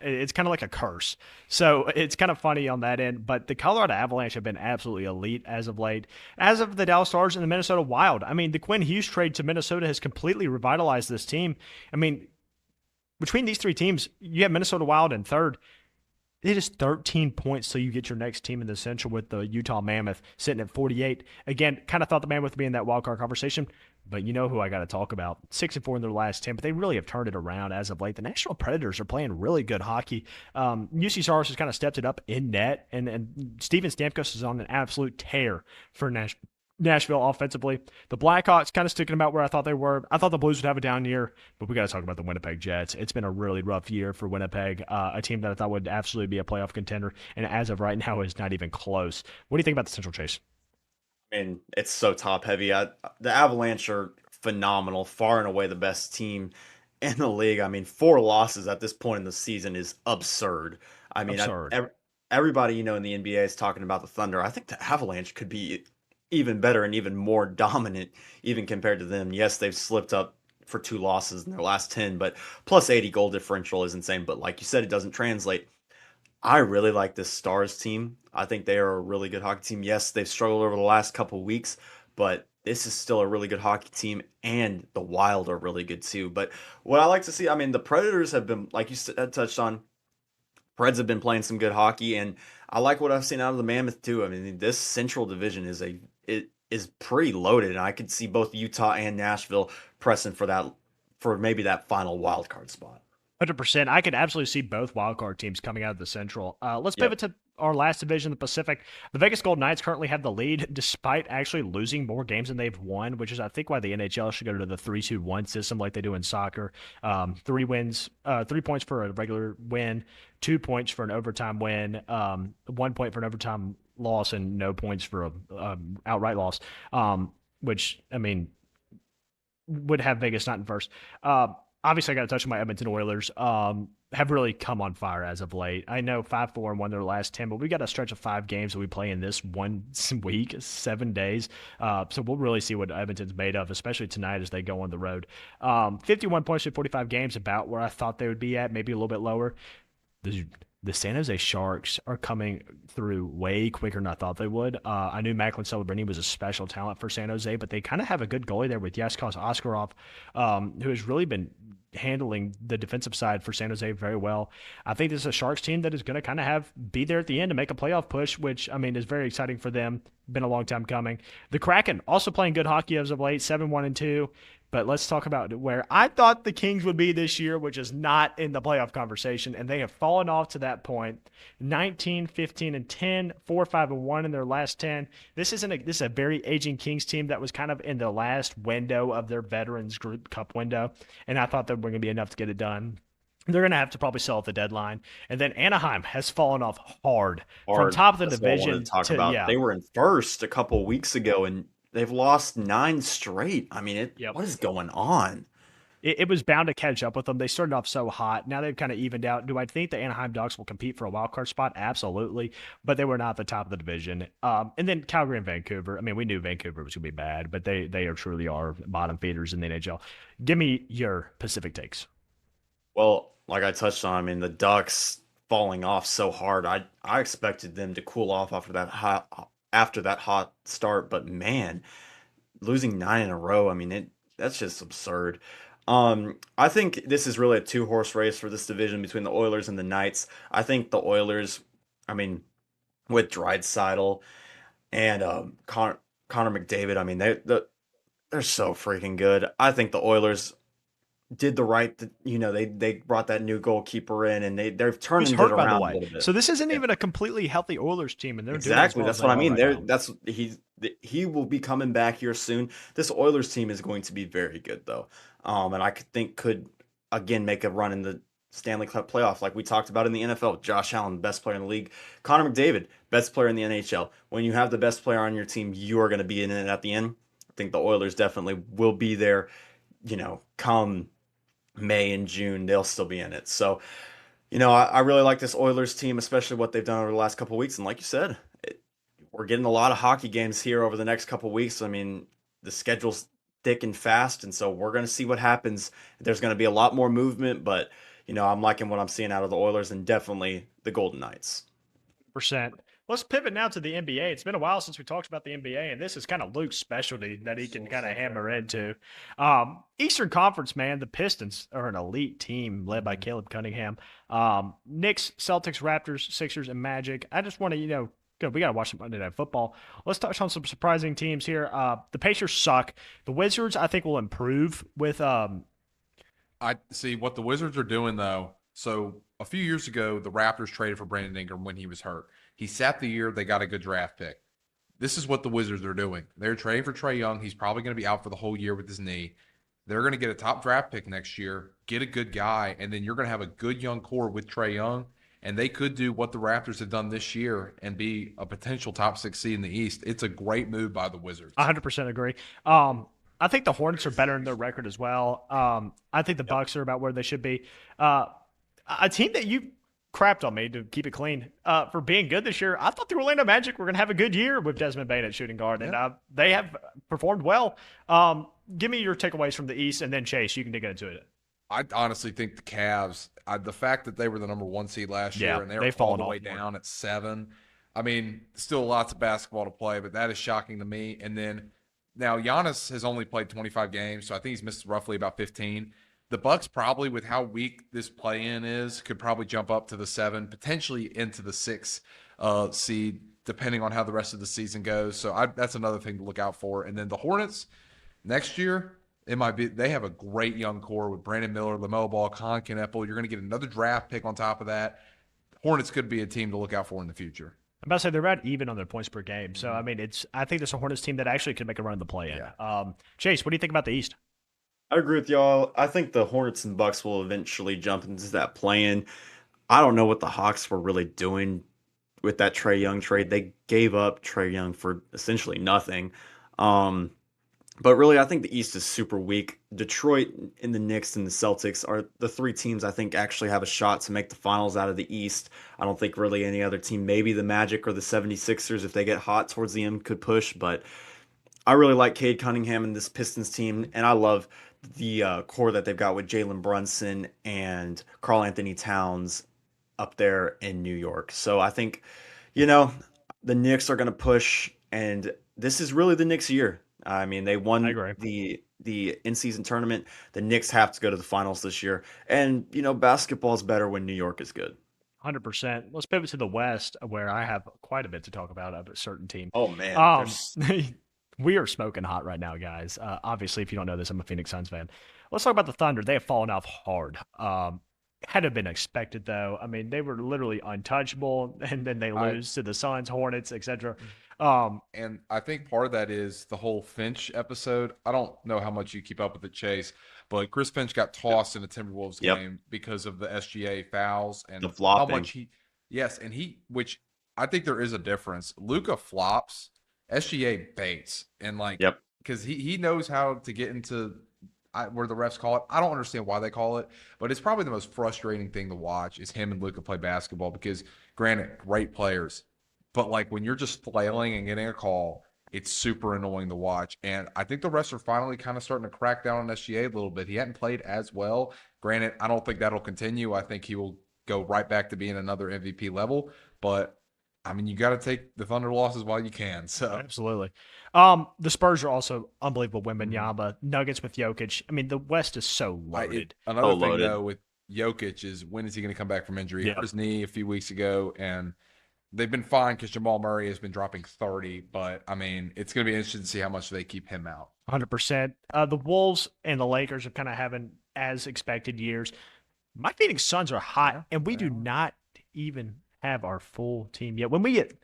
It's kind of like a curse. So it's kind of funny on that end. But the Colorado Avalanche have been absolutely elite as of late. As of the Dallas Stars and the Minnesota Wild, I mean, the Quinn Hughes trade to Minnesota has completely revitalized this team. I mean, between these three teams, you have Minnesota Wild in third. It is 13 points so you get your next team in the Central with the Utah Mammoth sitting at 48. Again, kind of thought the Mammoth would be in that wild card conversation, but you know who I got to talk about. 6-4 in their last 10, but they really have turned it around as of late. The Nashville Predators are playing really good hockey. UC Saros has kind of stepped it up in net, and Steven Stamkos is on an absolute tear for Nashville offensively. The Blackhawks kind of sticking about where I thought they were. I thought the Blues would have a down year, but we got to talk about the Winnipeg Jets. It's been a really rough year for Winnipeg, a team that I thought would absolutely be a playoff contender, and as of right now is not even close. What do you think about the Central Chase? I mean, it's so top heavy. The Avalanche are phenomenal, far and away the best team in the league. I mean, 4 losses at this point in the season is absurd. I mean, Absurd. everybody in the NBA is talking about the Thunder. I think the Avalanche could be even better and even more dominant, even compared to them. Yes, they've slipped up for 2 losses in their last 10, but plus 80 goal differential is insane. But like you said, it doesn't translate. I really like this Stars team. I think they are a really good hockey team. Yes, they've struggled over the last couple of weeks, but this is still a really good hockey team, and the Wild are really good too. But what I like to see, I mean, the Predators have been, like you touched on, Preds have been playing some good hockey, and I like what I've seen out of the Mammoth too. I mean, this Central Division it is pretty loaded, and I could see both Utah and Nashville pressing for maybe that final wild card spot. 100%. I could absolutely see both wildcard teams coming out of the Central. Let's Yep. pivot to our last division, the Pacific. The Vegas Golden Knights currently have the lead despite actually losing more games than they've won, which is, I think, why the NHL should go to the 3-2-1 system like they do in soccer. 3 wins, 3 points for a regular win, 2 points for an overtime win, 1 point for an overtime loss, and no points for a outright loss. Which, I mean, would have Vegas not in first. Obviously, I got to touch on my Edmonton Oilers. Have really come on fire as of late. I know 5-4 and won their last 10, but we got a stretch of 5 games that we play in this one week, 7 days. So we'll really see what Edmonton's made of, especially tonight as they go on the road. 51 points in 45 games, about where I thought they would be at, maybe a little bit lower. The San Jose Sharks are coming through way quicker than I thought they would. I knew Macklin Celebrini was a special talent for San Jose, but they kind of have a good goalie there with Yaskos Askarov, who has really been handling the defensive side for San Jose very well. I think this is a Sharks team that is going to kind of be there at the end to make a playoff push, which, I mean, is very exciting for them. Been a long time coming. The Kraken also playing good hockey as of late, 7-1-2. But let's talk about where I thought the Kings would be this year, which is not in the playoff conversation, and they have fallen off to that point. 19, 15, and 10, 4, 5, and 1 in their last 10. This is a very aging Kings team that was kind of in the last window of their Veterans Group Cup window, and I thought that were going to be enough to get it done. They're going to have to probably sell at the deadline. And then Anaheim has fallen off hard from Hard. top of the That's what I wanted division to talk to, about. yeah. They were in first a couple weeks ago, and they've lost 9 straight. I mean, Yep. what is going on? It was bound to catch up with them. They started off so hot. Now they've kind of evened out. Do I think the Anaheim Ducks will compete for a wild card spot? Absolutely. But they were not at the top of the division. And then Calgary and Vancouver. I mean, we knew Vancouver was going to be bad, but they are truly are bottom feeders in the NHL. Give me your Pacific takes. Well, like I touched on, I mean, the Ducks falling off so hard. I expected them to cool off after that hot start, but man, losing 9 in a row, I mean, that's just absurd. I think this is really a two-horse race for this division between the Oilers and the Knights. I think the Oilers, I mean, with Draisaitl and Connor McDavid, I mean, they're so freaking good. I think the Oilers did the right, they brought that new goalkeeper in, and they've Who's turned it hurt, by the around a way. little bit. So this isn't Yeah. even a completely healthy Oilers team, and they're doing as Exactly. well as That's they what I are mean. right now. He will be coming back here soon. This Oilers team is going to be very good though. And I could again make a run in the Stanley Cup playoff like we talked about in the NFL. Josh Allen, best player in the league. Connor McDavid, best player in the NHL. When you have the best player on your team, you are going to be in it at the end. I think the Oilers definitely will be there, come May and June, they'll still be in it. So, I really like this Oilers team, especially what they've done over the last couple of weeks. And like you said, we're getting a lot of hockey games here over the next couple of weeks. I mean, the schedule's thick and fast, and so we're going to see what happens. There's going to be a lot more movement, but I'm liking what I'm seeing out of the Oilers and definitely the Golden Knights. Percent. Let's pivot now to the NBA. It's been a while since we talked about the NBA, and this is kind of Luke's specialty that he can kind of hammer into. Eastern Conference, man, the Pistons are an elite team led by Caleb Cunningham. Knicks, Celtics, Raptors, Sixers, and Magic. I just want to, good. We got to watch some Monday Night Football. Let's touch on some surprising teams here. The Pacers suck. The Wizards, I think, will improve with. I see what the Wizards are doing though. So a few years ago, the Raptors traded for Brandon Ingram when he was hurt. He sat the year, they got a good draft pick. This is what the Wizards are doing. They're trading for Trae Young. He's probably going to be out for the whole year with his knee. They're going to get a top draft pick next year, get a good guy, and then you're going to have a good young core with Trae Young, and they could do what the Raptors have done this year and be a potential top 6 seed in the East. It's a great move by the Wizards. 100% agree. I think the Hornets are better in their record as well. I think the Bucks are about where they should be. A team that you crapped on me, to keep it clean, for being good this year. I thought the Orlando Magic were going to have a good year with Desmond Bane at shooting guard, and they have performed well. Give me your takeaways from the East, and then Chase, you can dig into it. I honestly think the Cavs, the fact that they were the number 1 seed last year and they're they've all fallen the way off down at 7. I mean, still lots of basketball to play, but that is shocking to me. And then now Giannis has only played 25 games, so I think he's missed roughly about 15. The Bucks probably, with how weak this play-in is, could probably jump up to the 7, potentially into the 6 seed, depending on how the rest of the season goes. So that's another thing to look out for. And then the Hornets next year, it might be they have a great young core with Brandon Miller, LaMelo Ball, Colin Kneppel. You're going to get another draft pick on top of that. Hornets could be a team to look out for in the future. I'm about to say they're about even on their points per game. So, I mean, I think there's a Hornets team that actually could make a run in the play-in. Yeah. Chase, what do you think about the East? I agree with y'all. I think the Hornets and Bucks will eventually jump into that play-in. I don't know what the Hawks were really doing with that Trae Young trade. They gave up Trae Young for essentially nothing. But really, I think the East is super weak. Detroit and the Knicks and the Celtics are the 3 teams I think actually have a shot to make the finals out of the East. I don't think really any other team, maybe the Magic or the 76ers, if they get hot towards the end, could push. But I really like Cade Cunningham and this Pistons team, and I love the core that they've got with Jalen Brunson and Karl Anthony Towns up there in New York. So I think, the Knicks are going to push, and this is really the Knicks' year. I mean, they won the in-season tournament. The Knicks have to go to the finals this year, and basketball is better when New York is good. 100%. Let's pivot to the West, where I have quite a bit to talk about of a certain team. Oh man, we are smoking hot right now, guys. Obviously, if you don't know this, I'm a Phoenix Suns fan. Let's talk about the Thunder. They have fallen off hard. Had to have been expected, though. I mean, they were literally untouchable, and then they lose to the Suns, Hornets, etc. And I think part of that is the whole Finch episode. I don't know how much you keep up with the Chase, but Chris Finch got tossed in a Timberwolves game because of the SGA fouls and the flopping. How much which I think there is a difference. Luka flops, SGA baits, and because he knows how to get into where the refs call it. I don't understand why they call it, but it's probably the most frustrating thing to watch is him and Luka play basketball because, granted, great players. But when you're just flailing and getting a call, it's super annoying to watch. And I think the refs are finally kind of starting to crack down on SGA a little bit. He hadn't played as well. Granted, I don't think that'll continue. I think he will go right back to being another MVP level. But, I mean, you got to take the Thunder losses while you can. So absolutely. The Spurs are also unbelievable. Wembanyama, Nuggets with Jokic. I mean, the West is so loaded. Another thing, though, with Jokic is when is he going to come back from injury? He hurt his knee a few weeks ago, and they've been fine because Jamal Murray has been dropping 30, but I mean, it's going to be interesting to see how much they keep him out. 100%. The Wolves and the Lakers are kind of having as expected years. My Phoenix Suns are hot, Yeah, and we they do are. not even have our full team yet. When we get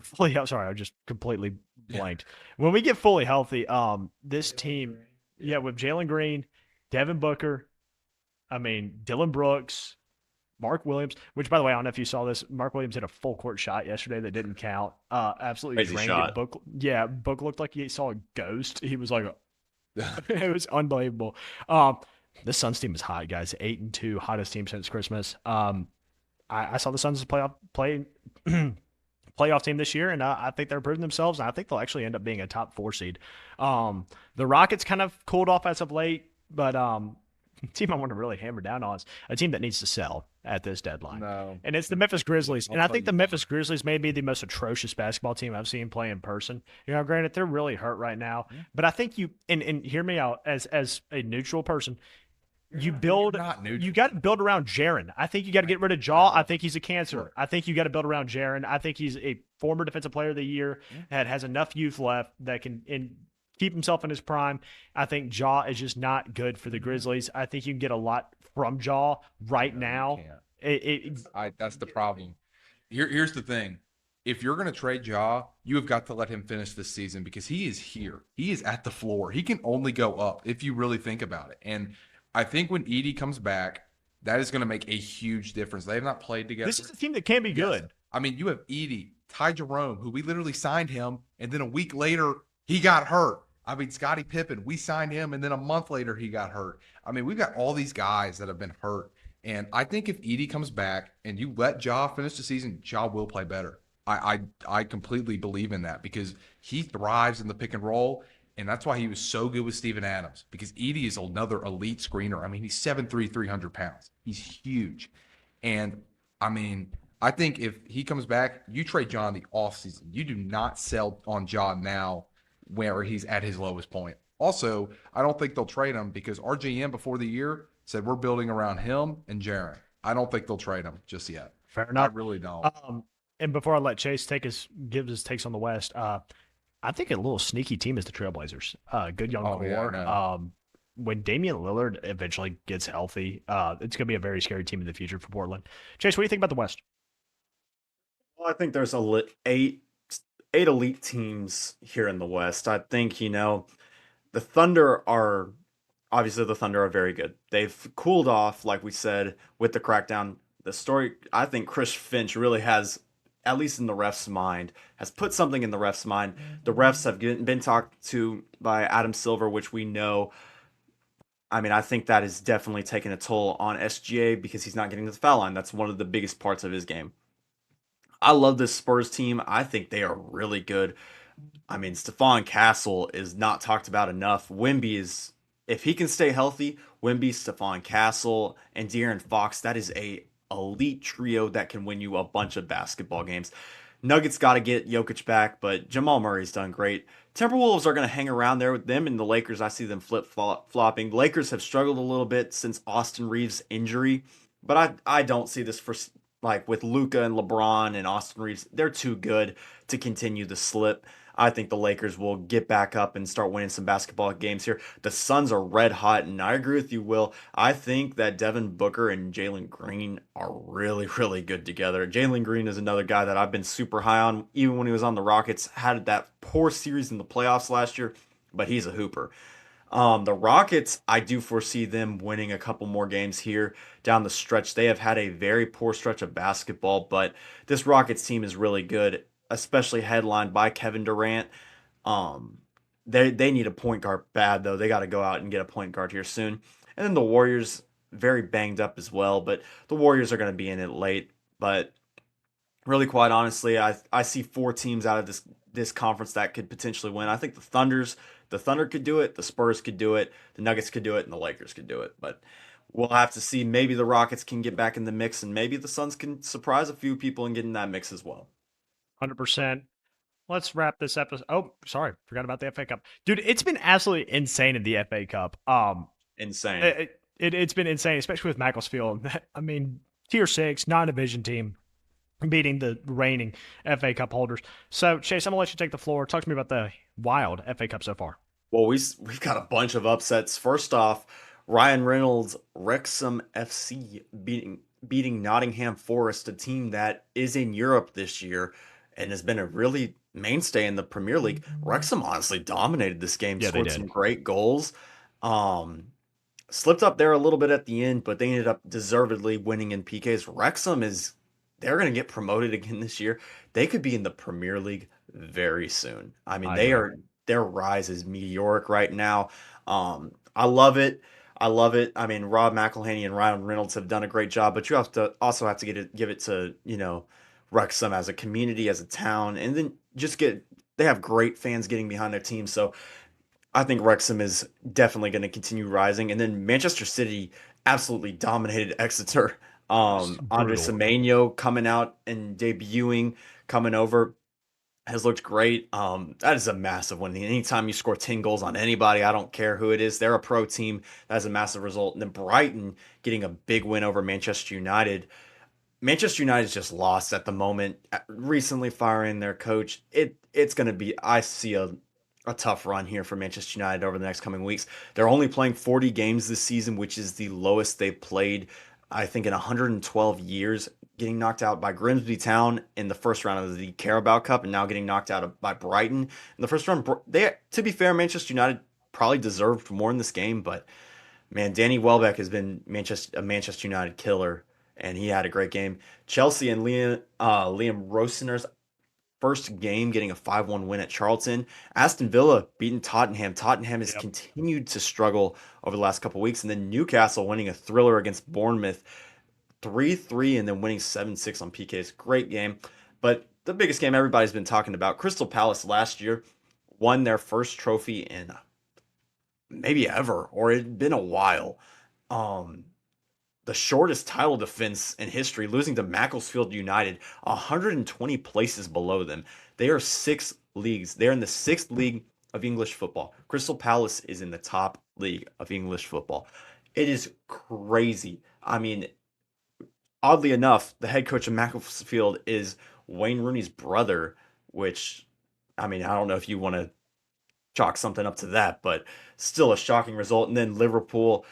fully, I'm sorry, I just completely Yeah. blanked. When we get fully healthy, this team, yeah, with Jalen Green, Devin Booker, I mean Dylan Brooks, Mark Williams, which by the way, I don't know if you saw this. Mark Williams hit a full court shot yesterday that didn't count. Absolutely Crazy drained it. shot. Book looked like he saw a ghost. He was like, it was unbelievable. Um, this Suns team is hot, guys. 8-2, hottest team since Christmas. I saw the Suns play playoff team this year, and I think they're proving themselves. And I think they'll actually end up being a top 4 seed. The Rockets kind of cooled off as of late, but team I want to really hammer down on is a team that needs to sell at this deadline. No. And it's the Memphis Grizzlies. I'll And I tell think you the why. Memphis Grizzlies may be the most atrocious basketball team I've seen play in person. Granted, they're really hurt right now. Yeah. But I think and hear me out as a neutral person, you You're not neutral. you got to build around Jaron. I think you got to get rid of Jaw. I think he's a cancer. I think you got to build around Jaron. I think he's a former defensive player of the year that has enough youth left that can keep himself in his prime. I think Jaw is just not good for the Grizzlies. I think you can get a lot from Jaw right No, you now. can't. That's the problem. Here's the thing. If you're going to trade Ja, you have got to let him finish this season because he is here. He is at the floor. He can only go up if you really think about it. And I think when Edie comes back, that is going to make a huge difference. They have not played together. This is a team that can be Yes. good. I mean, you have Edie, Ty Jerome, who we literally signed him, and then a week later he got hurt. I mean, Scottie Pippen, we signed him, and then a month later he got hurt. I mean, we've got all these guys that have been hurt. And I think if Edie comes back and you let Ja finish the season, Ja will play better. I completely believe in that because he thrives in the pick and roll. And that's why he was so good with Steven Adams because Edie is another elite screener. I mean, he's 7'3", 300 pounds. He's huge. And I mean, I think if he comes back, you trade Ja in the offseason. You do not sell on Ja now where he's at his lowest point. Also, I don't think they'll trade him because our GM before the year said we're building around him and Jaron. I don't think they'll trade him just yet. Fair I enough. really don't. And before I let Chase give his takes on the West, I think a little sneaky team is the Trailblazers. Good young Oh, yeah, I core. know. When Damian Lillard eventually gets healthy, it's going to be a very scary team in the future for Portland. Chase, what do you think about the West? Well, I think there's eight elite teams here in the West. I think, the Thunder are obviously the Thunder are very good. They've cooled off, like we said, with the crackdown. The story, I think Chris Finch really has, at least in the ref's mind, has put something in the ref's mind. The refs have been talked to by Adam Silver, which we know. I mean, I think that is definitely taking a toll on SGA because he's not getting to the foul line. That's one of the biggest parts of his game. I love this Spurs team. I think they are really good. I mean, Stephon Castle is not talked about enough. Wemby is, if he can stay healthy, Wemby, Stephon Castle, and De'Aaron Fox, that is a elite trio that can win you a bunch of basketball games. Nuggets got to get Jokic back, but Jamal Murray's done great. Timberwolves are going to hang around there with them, and the Lakers, I see them flip-flopping. Lakers have struggled a little bit since Austin Reeves' injury, but I don't see this for, like, with Luka and LeBron and Austin Reeves. They're too good to continue the slip. I think the Lakers will get back up and start winning some basketball games here. The Suns are red hot, and I agree with you, Will. I think that Devin Booker and Jalen Green are really, really good together. Jalen Green is another guy that I've been super high on, even when he was on the Rockets. Had that poor series in the playoffs last year, but he's a hooper. The Rockets, I do foresee them winning a couple more games here down the stretch. They have had a very poor stretch of basketball, but this Rockets team is really good, especially headlined by Kevin Durant. Um, they need a point guard bad though. They got to go out and get a point guard here soon. And then the Warriors, very banged up as well, but the Warriors are going to be in it late. But really, quite honestly, I see 4 teams out of this conference that could potentially win. I think the Thunder could do it, the Spurs could do it, the Nuggets could do it, and the Lakers could do it. But we'll have to see. Maybe the Rockets can get back in the mix, and maybe the Suns can surprise a few people and get in that mix as well. 100%. Let's wrap this episode. Oh, sorry, forgot about the FA Cup, dude. It's been absolutely insane in the FA Cup. Insane. It's been insane, especially with Macclesfield. I mean, tier 6, non-division team beating the reigning FA Cup holders. So, Chase, I'm gonna let you take the floor. Talk to me about the wild FA Cup so far. Well, we've got a bunch of upsets. First off, Ryan Reynolds, Wrexham FC beating Nottingham Forest, a team that is in Europe this year and has been a really mainstay in the Premier League. Wrexham honestly dominated this game, Yeah, they scored did. some great goals. Um, Slipped up there a little bit at the end, but they ended up deservedly winning in PKs. They're going to get promoted again this year. They could be in the Premier League very soon. I mean, I agree. their rise is meteoric right now. I love it. I love it. I mean, Rob McElhenney and Ryan Reynolds have done a great job, but you have to give it to, Wrexham as a community, as a town, and then they have great fans getting behind their team. So I think Wrexham is definitely going to continue rising. And then Manchester City absolutely dominated Exeter. It's Andre brutal. Semenyo coming out and debuting, coming over, has looked great. That is a massive win. Anytime you score 10 goals on anybody, I don't care who it is, they're a pro team. That's a massive result. And then Brighton getting a big win over Manchester United. Manchester United's just lost at the moment. Recently firing their coach, it's going to be. I see a tough run here for Manchester United over the next coming weeks. They're only playing 40 games this season, which is the lowest they've played, I think, in 112 years. Getting knocked out by Grimsby Town in the first round of the Carabao Cup, and now getting knocked out by Brighton in the first round. To be fair, Manchester United probably deserved more in this game, but man, Danny Welbeck has been a Manchester United killer, and he had a great game. Chelsea and Liam Rosener's first game getting a 5-1 win at Charlton. Aston Villa beating Tottenham. Tottenham has Yep. continued to struggle over the last couple weeks, and then Newcastle winning a thriller against Bournemouth 3-3 and then winning 7-6 on PKs. Great game. But the biggest game everybody's been talking about, Crystal Palace last year won their first trophy in maybe ever, or it'd been a while. Um, the shortest title defense in history, losing to Macclesfield United, 120 places below them. They are six leagues. They're in the sixth league of English football. Crystal Palace is in the top league of English football. It is crazy. I mean, oddly enough, the head coach of Macclesfield is Wayne Rooney's brother, which, I mean, I don't know if you want to chalk something up to that, but still a shocking result. And then Liverpool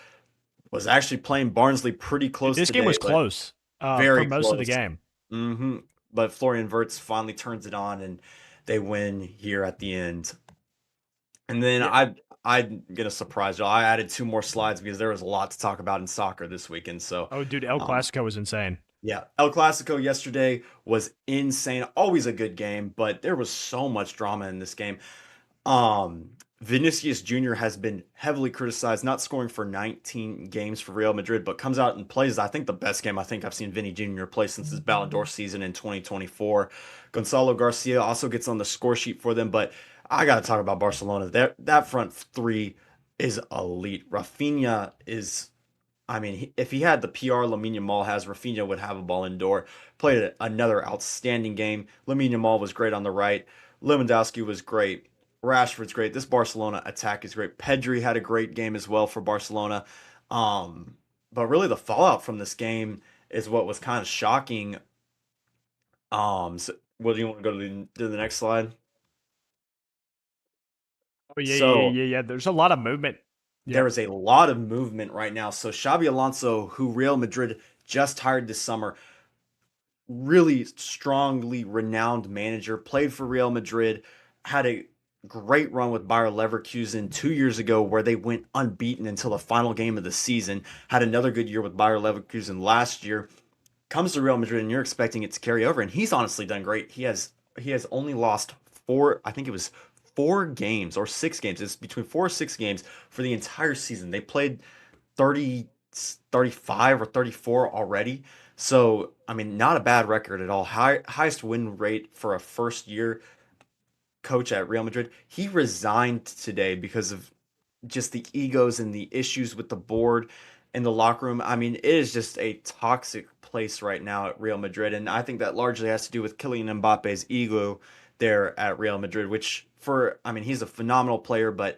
was actually playing Barnsley pretty Dude, close this game today, was but close for very most of the close. game. But Florian Wirtz finally turns it on, and they win here at the end. And then Yeah. I'm gonna surprise you. I added two more slides because there was a lot to talk about in soccer this weekend. So, Oh, dude, El um, Clasico was insane. yeah, El Clasico yesterday was insane. Always a good game, but there was so much drama in this game. Um, Vinicius Jr. has been heavily criticized, not scoring for 19 games for Real Madrid, but comes out and plays, I think, the best game I think I've seen Vinny Jr. play since his Ballon d'Or season in 2024. Gonzalo Garcia also gets on the score sheet for them, but I got to talk about Barcelona. That front three is elite. Rafinha is, I mean, if he had the PR Lamine Yamal has, Rafinha would have a Ballon d'Or. Played another outstanding game. Lamine Yamal was great on the right. Lewandowski was great. Rashford's great. This Barcelona attack is great. Pedri had a great game as well for Barcelona. Um, but really, the fallout from this game is what was kind of shocking. So what do you want to go to the next slide? Oh yeah, yeah, So yeah, yeah. There's a lot of movement. there Yep. is a lot of movement right now. So Xabi Alonso, who Real Madrid just hired this summer, really strongly renowned manager, played for Real Madrid, had a great run with Bayer Leverkusen 2 years ago where they went unbeaten until the final game of the season, had another good year with Bayer Leverkusen last year, comes to Real Madrid and you're expecting it to carry over, and he's honestly done great. He has only lost four, I think it was 4 games or 6 games. It's between 4 or 6 games for the entire season. They played 30, 35 or 34 already. So, I mean, not a bad record at all. Highest win rate for a first year coach at Real Madrid. He resigned today because of just the egos and the issues with the board and the locker room. I mean, it is just a toxic place right now at Real Madrid. And I think that largely has to do with Kylian Mbappe's ego there at Real Madrid, I mean, he's a phenomenal player, but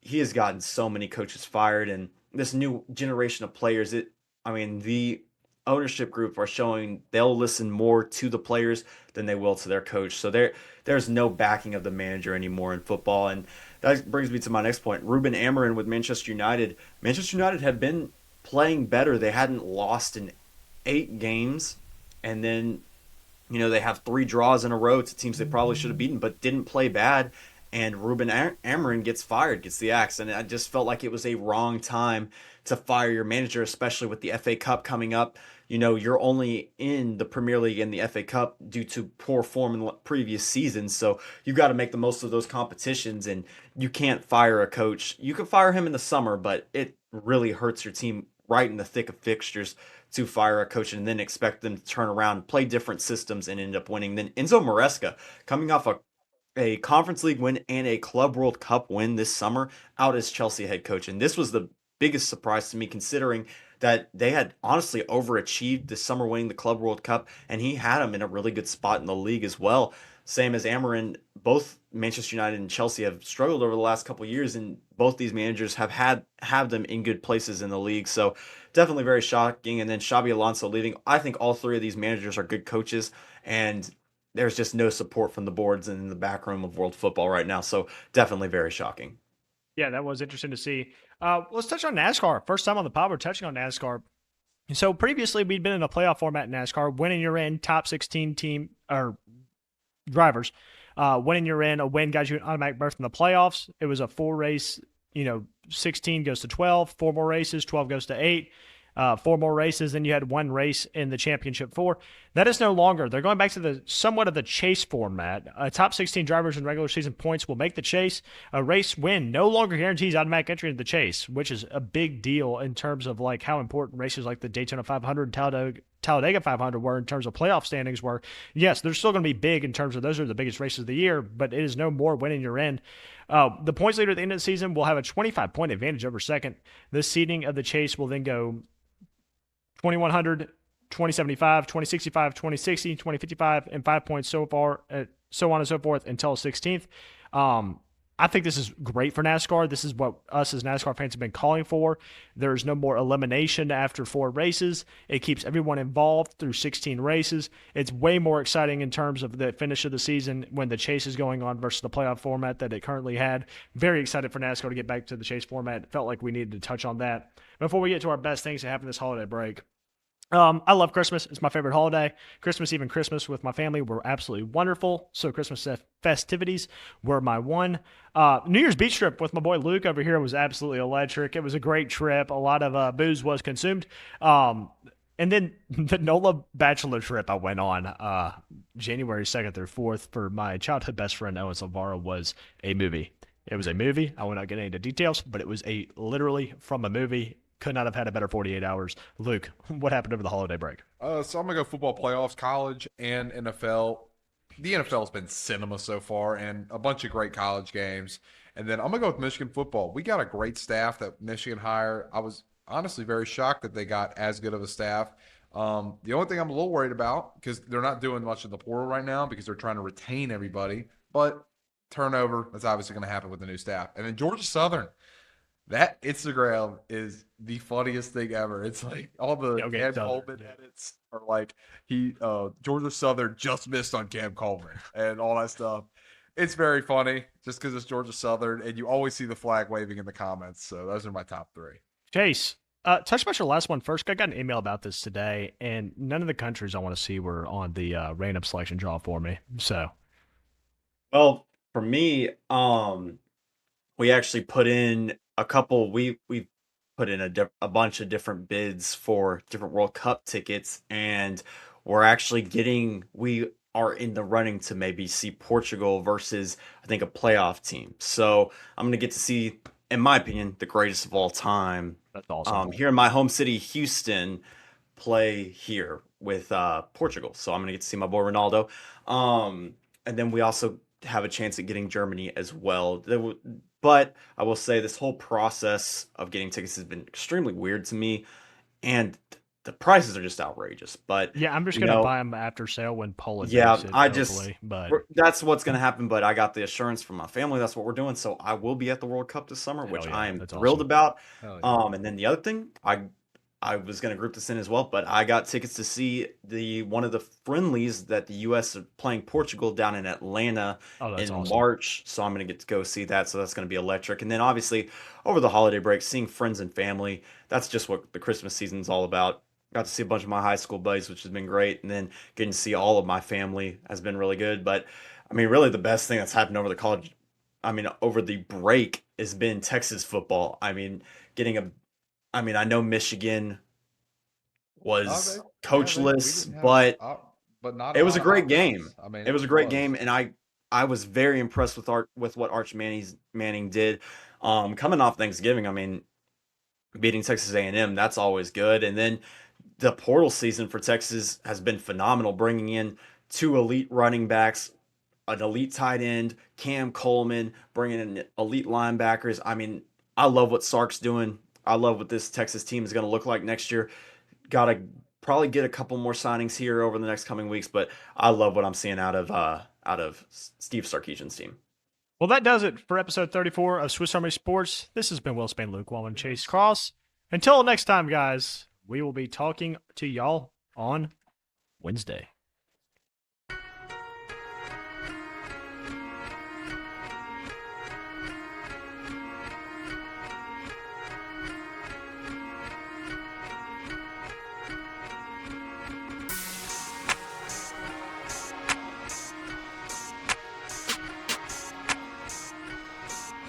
he has gotten so many coaches fired, and this new generation of players, I mean, the ownership group are showing they'll listen more to the players than they will to their coach. So there's no backing of the manager anymore in football. And that brings me to my next point. Ruben Amorim with Manchester United. Manchester United have been playing better. They hadn't lost in 8 games, and then they have 3 draws in a row to teams they probably should have beaten, but didn't play bad. And Ruben Amorim gets fired, gets the axe, and I just felt like it was a wrong time to fire your manager, especially with the FA Cup coming up. You're only in the Premier League and the FA Cup due to poor form in the previous seasons, so you've got to make the most of those competitions, and you can't fire a coach. You can fire him in the summer, but it really hurts your team right in the thick of fixtures to fire a coach and then expect them to turn around, play different systems, and end up winning. Then Enzo Maresca, coming off a Conference League win and a Club World Cup win this summer, out as Chelsea head coach. And this was the biggest surprise to me, considering that they had honestly overachieved this summer winning the Club World Cup, and he had them in a really good spot in the league as well. Same as Amorim, both Manchester United and Chelsea have struggled over the last couple of years, and both these managers have them in good places in the league. So definitely very shocking. And then Xabi Alonso leaving. I think all 3 of these managers are good coaches, and there's just no support from the boards and in the back room of world football right now. So definitely very shocking. Yeah, that was interesting to see. Let's touch on NASCAR. First time on the pod, we're touching on NASCAR. So previously, we'd been in a playoff format in NASCAR, winning your in top 16 team or drivers. Winning your in, a win got you an automatic berth in the playoffs. It was a 4-race, 16 goes to 12, 4 more races, 12 goes to 8. 4 more races, then you had 1 race in the championship 4. That is no longer. They're going back to the somewhat of the chase format. Top 16 drivers in regular season points will make the chase. A race win no longer guarantees automatic entry into the chase, which is a big deal in terms of like how important races like the Daytona 500 and Talladega 500 were in terms of playoff standings. Were yes, they're still going to be big in terms of those are the biggest races of the year, but it is no more winning your end. The points leader at the end of the season will have a 25-point advantage over second. The seeding of the chase will then go 2100, 2075, 2065, 2060, 2055, and 5 points so far, so on and so forth until 16th. I think this is great for NASCAR. This is what us as NASCAR fans have been calling for. There's no more elimination after 4 races. It keeps everyone involved through 16 races. It's way more exciting in terms of the finish of the season when the chase is going on versus the playoff format that it currently had. Very excited for NASCAR to get back to the chase format. Felt like we needed to touch on that. Before we get to our best things that happened this holiday break, I love Christmas. It's my favorite holiday. Even Christmas with my family were absolutely wonderful. So Christmas festivities were my one. New Year's beach trip with my boy Luke over here was absolutely electric. It was a great trip. A lot of booze was consumed. And then the NOLA bachelor trip I went on January 2nd through 4th for my childhood best friend Owen Silvara was a movie. It was a movie. I will not get into details, but it was literally from a movie. Could not have had a better 48 hours. Luke, what happened over the holiday break? So I'm going to go football playoffs, college and NFL. The NFL's been cinema so far and a bunch of great college games. And then I'm going to go with Michigan football. We got a great staff that Michigan hired. I was honestly very shocked that they got as good of a staff. The only thing I'm a little worried about, because they're not doing much in the portal right now because they're trying to retain everybody, but turnover, that's obviously going to happen with the new staff. And then Georgia Southern. That Instagram is the funniest thing ever. It's like all the Cam Coleman edits are like Georgia Southern just missed on Cam Coleman and all that stuff. It's very funny just because it's Georgia Southern and you always see the flag waving in the comments. So those are my top 3. Chase, touch about your last one first. I got an email about this today, and none of the countries I want to see were on the random selection draw for me. So, well, for me, we actually put in a couple. We put in a bunch of different bids for different World Cup tickets, and we're actually we are in the running to maybe see Portugal versus, I think, a playoff team. So I'm going to get to see, in my opinion, the greatest of all time. That's awesome. Here in my home city, Houston, play here with Portugal. So I'm going to get to see my boy Ronaldo. And then we also have a chance at getting Germany as well. But I will say this whole process of getting tickets has been extremely weird to me, and the prices are just outrageous. But yeah, I'm just gonna buy them after sale when Poland. Yeah, makes it, but that's what's gonna happen. But I got the assurance from my family that's what we're doing, so I will be at the World Cup this summer, which I am thrilled about. Yeah. And then the other thing, I was going to group this in as well, but I got tickets to see one of the friendlies that the U.S. are playing Portugal down in Atlanta Oh, that's in awesome. March. So I'm going to get to go see that. So that's going to be electric. And then obviously over the holiday break, seeing friends and family. That's just what the Christmas season's all about. Got to see a bunch of my high school buddies, which has been great. And then getting to see all of my family has been really good. But I mean, really the best thing that's happened over the break has been Texas football. I mean, getting a I mean, I know Michigan Oh, was we coachless, didn't have, but but not a it was lot a of great options. game. I mean, It was a it great was. game, and I was very impressed with what Arch Manning did. Coming off Thanksgiving, I mean, beating Texas A&M, that's always good. And then the portal season for Texas has been phenomenal, bringing in two elite running backs, an elite tight end, Cam Coleman, bringing in elite linebackers. I mean, I love what Sark's doing. I love what this Texas team is going to look like next year. Got to probably get a couple more signings here over the next coming weeks, but I love what I'm seeing out of Steve Sarkisian's team. Well, that does it for episode 34 of Swiss Army Sports. This has been Will Spain, Luke Wallman, Chase Cross. Until next time, guys, we will be talking to y'all on Wednesday.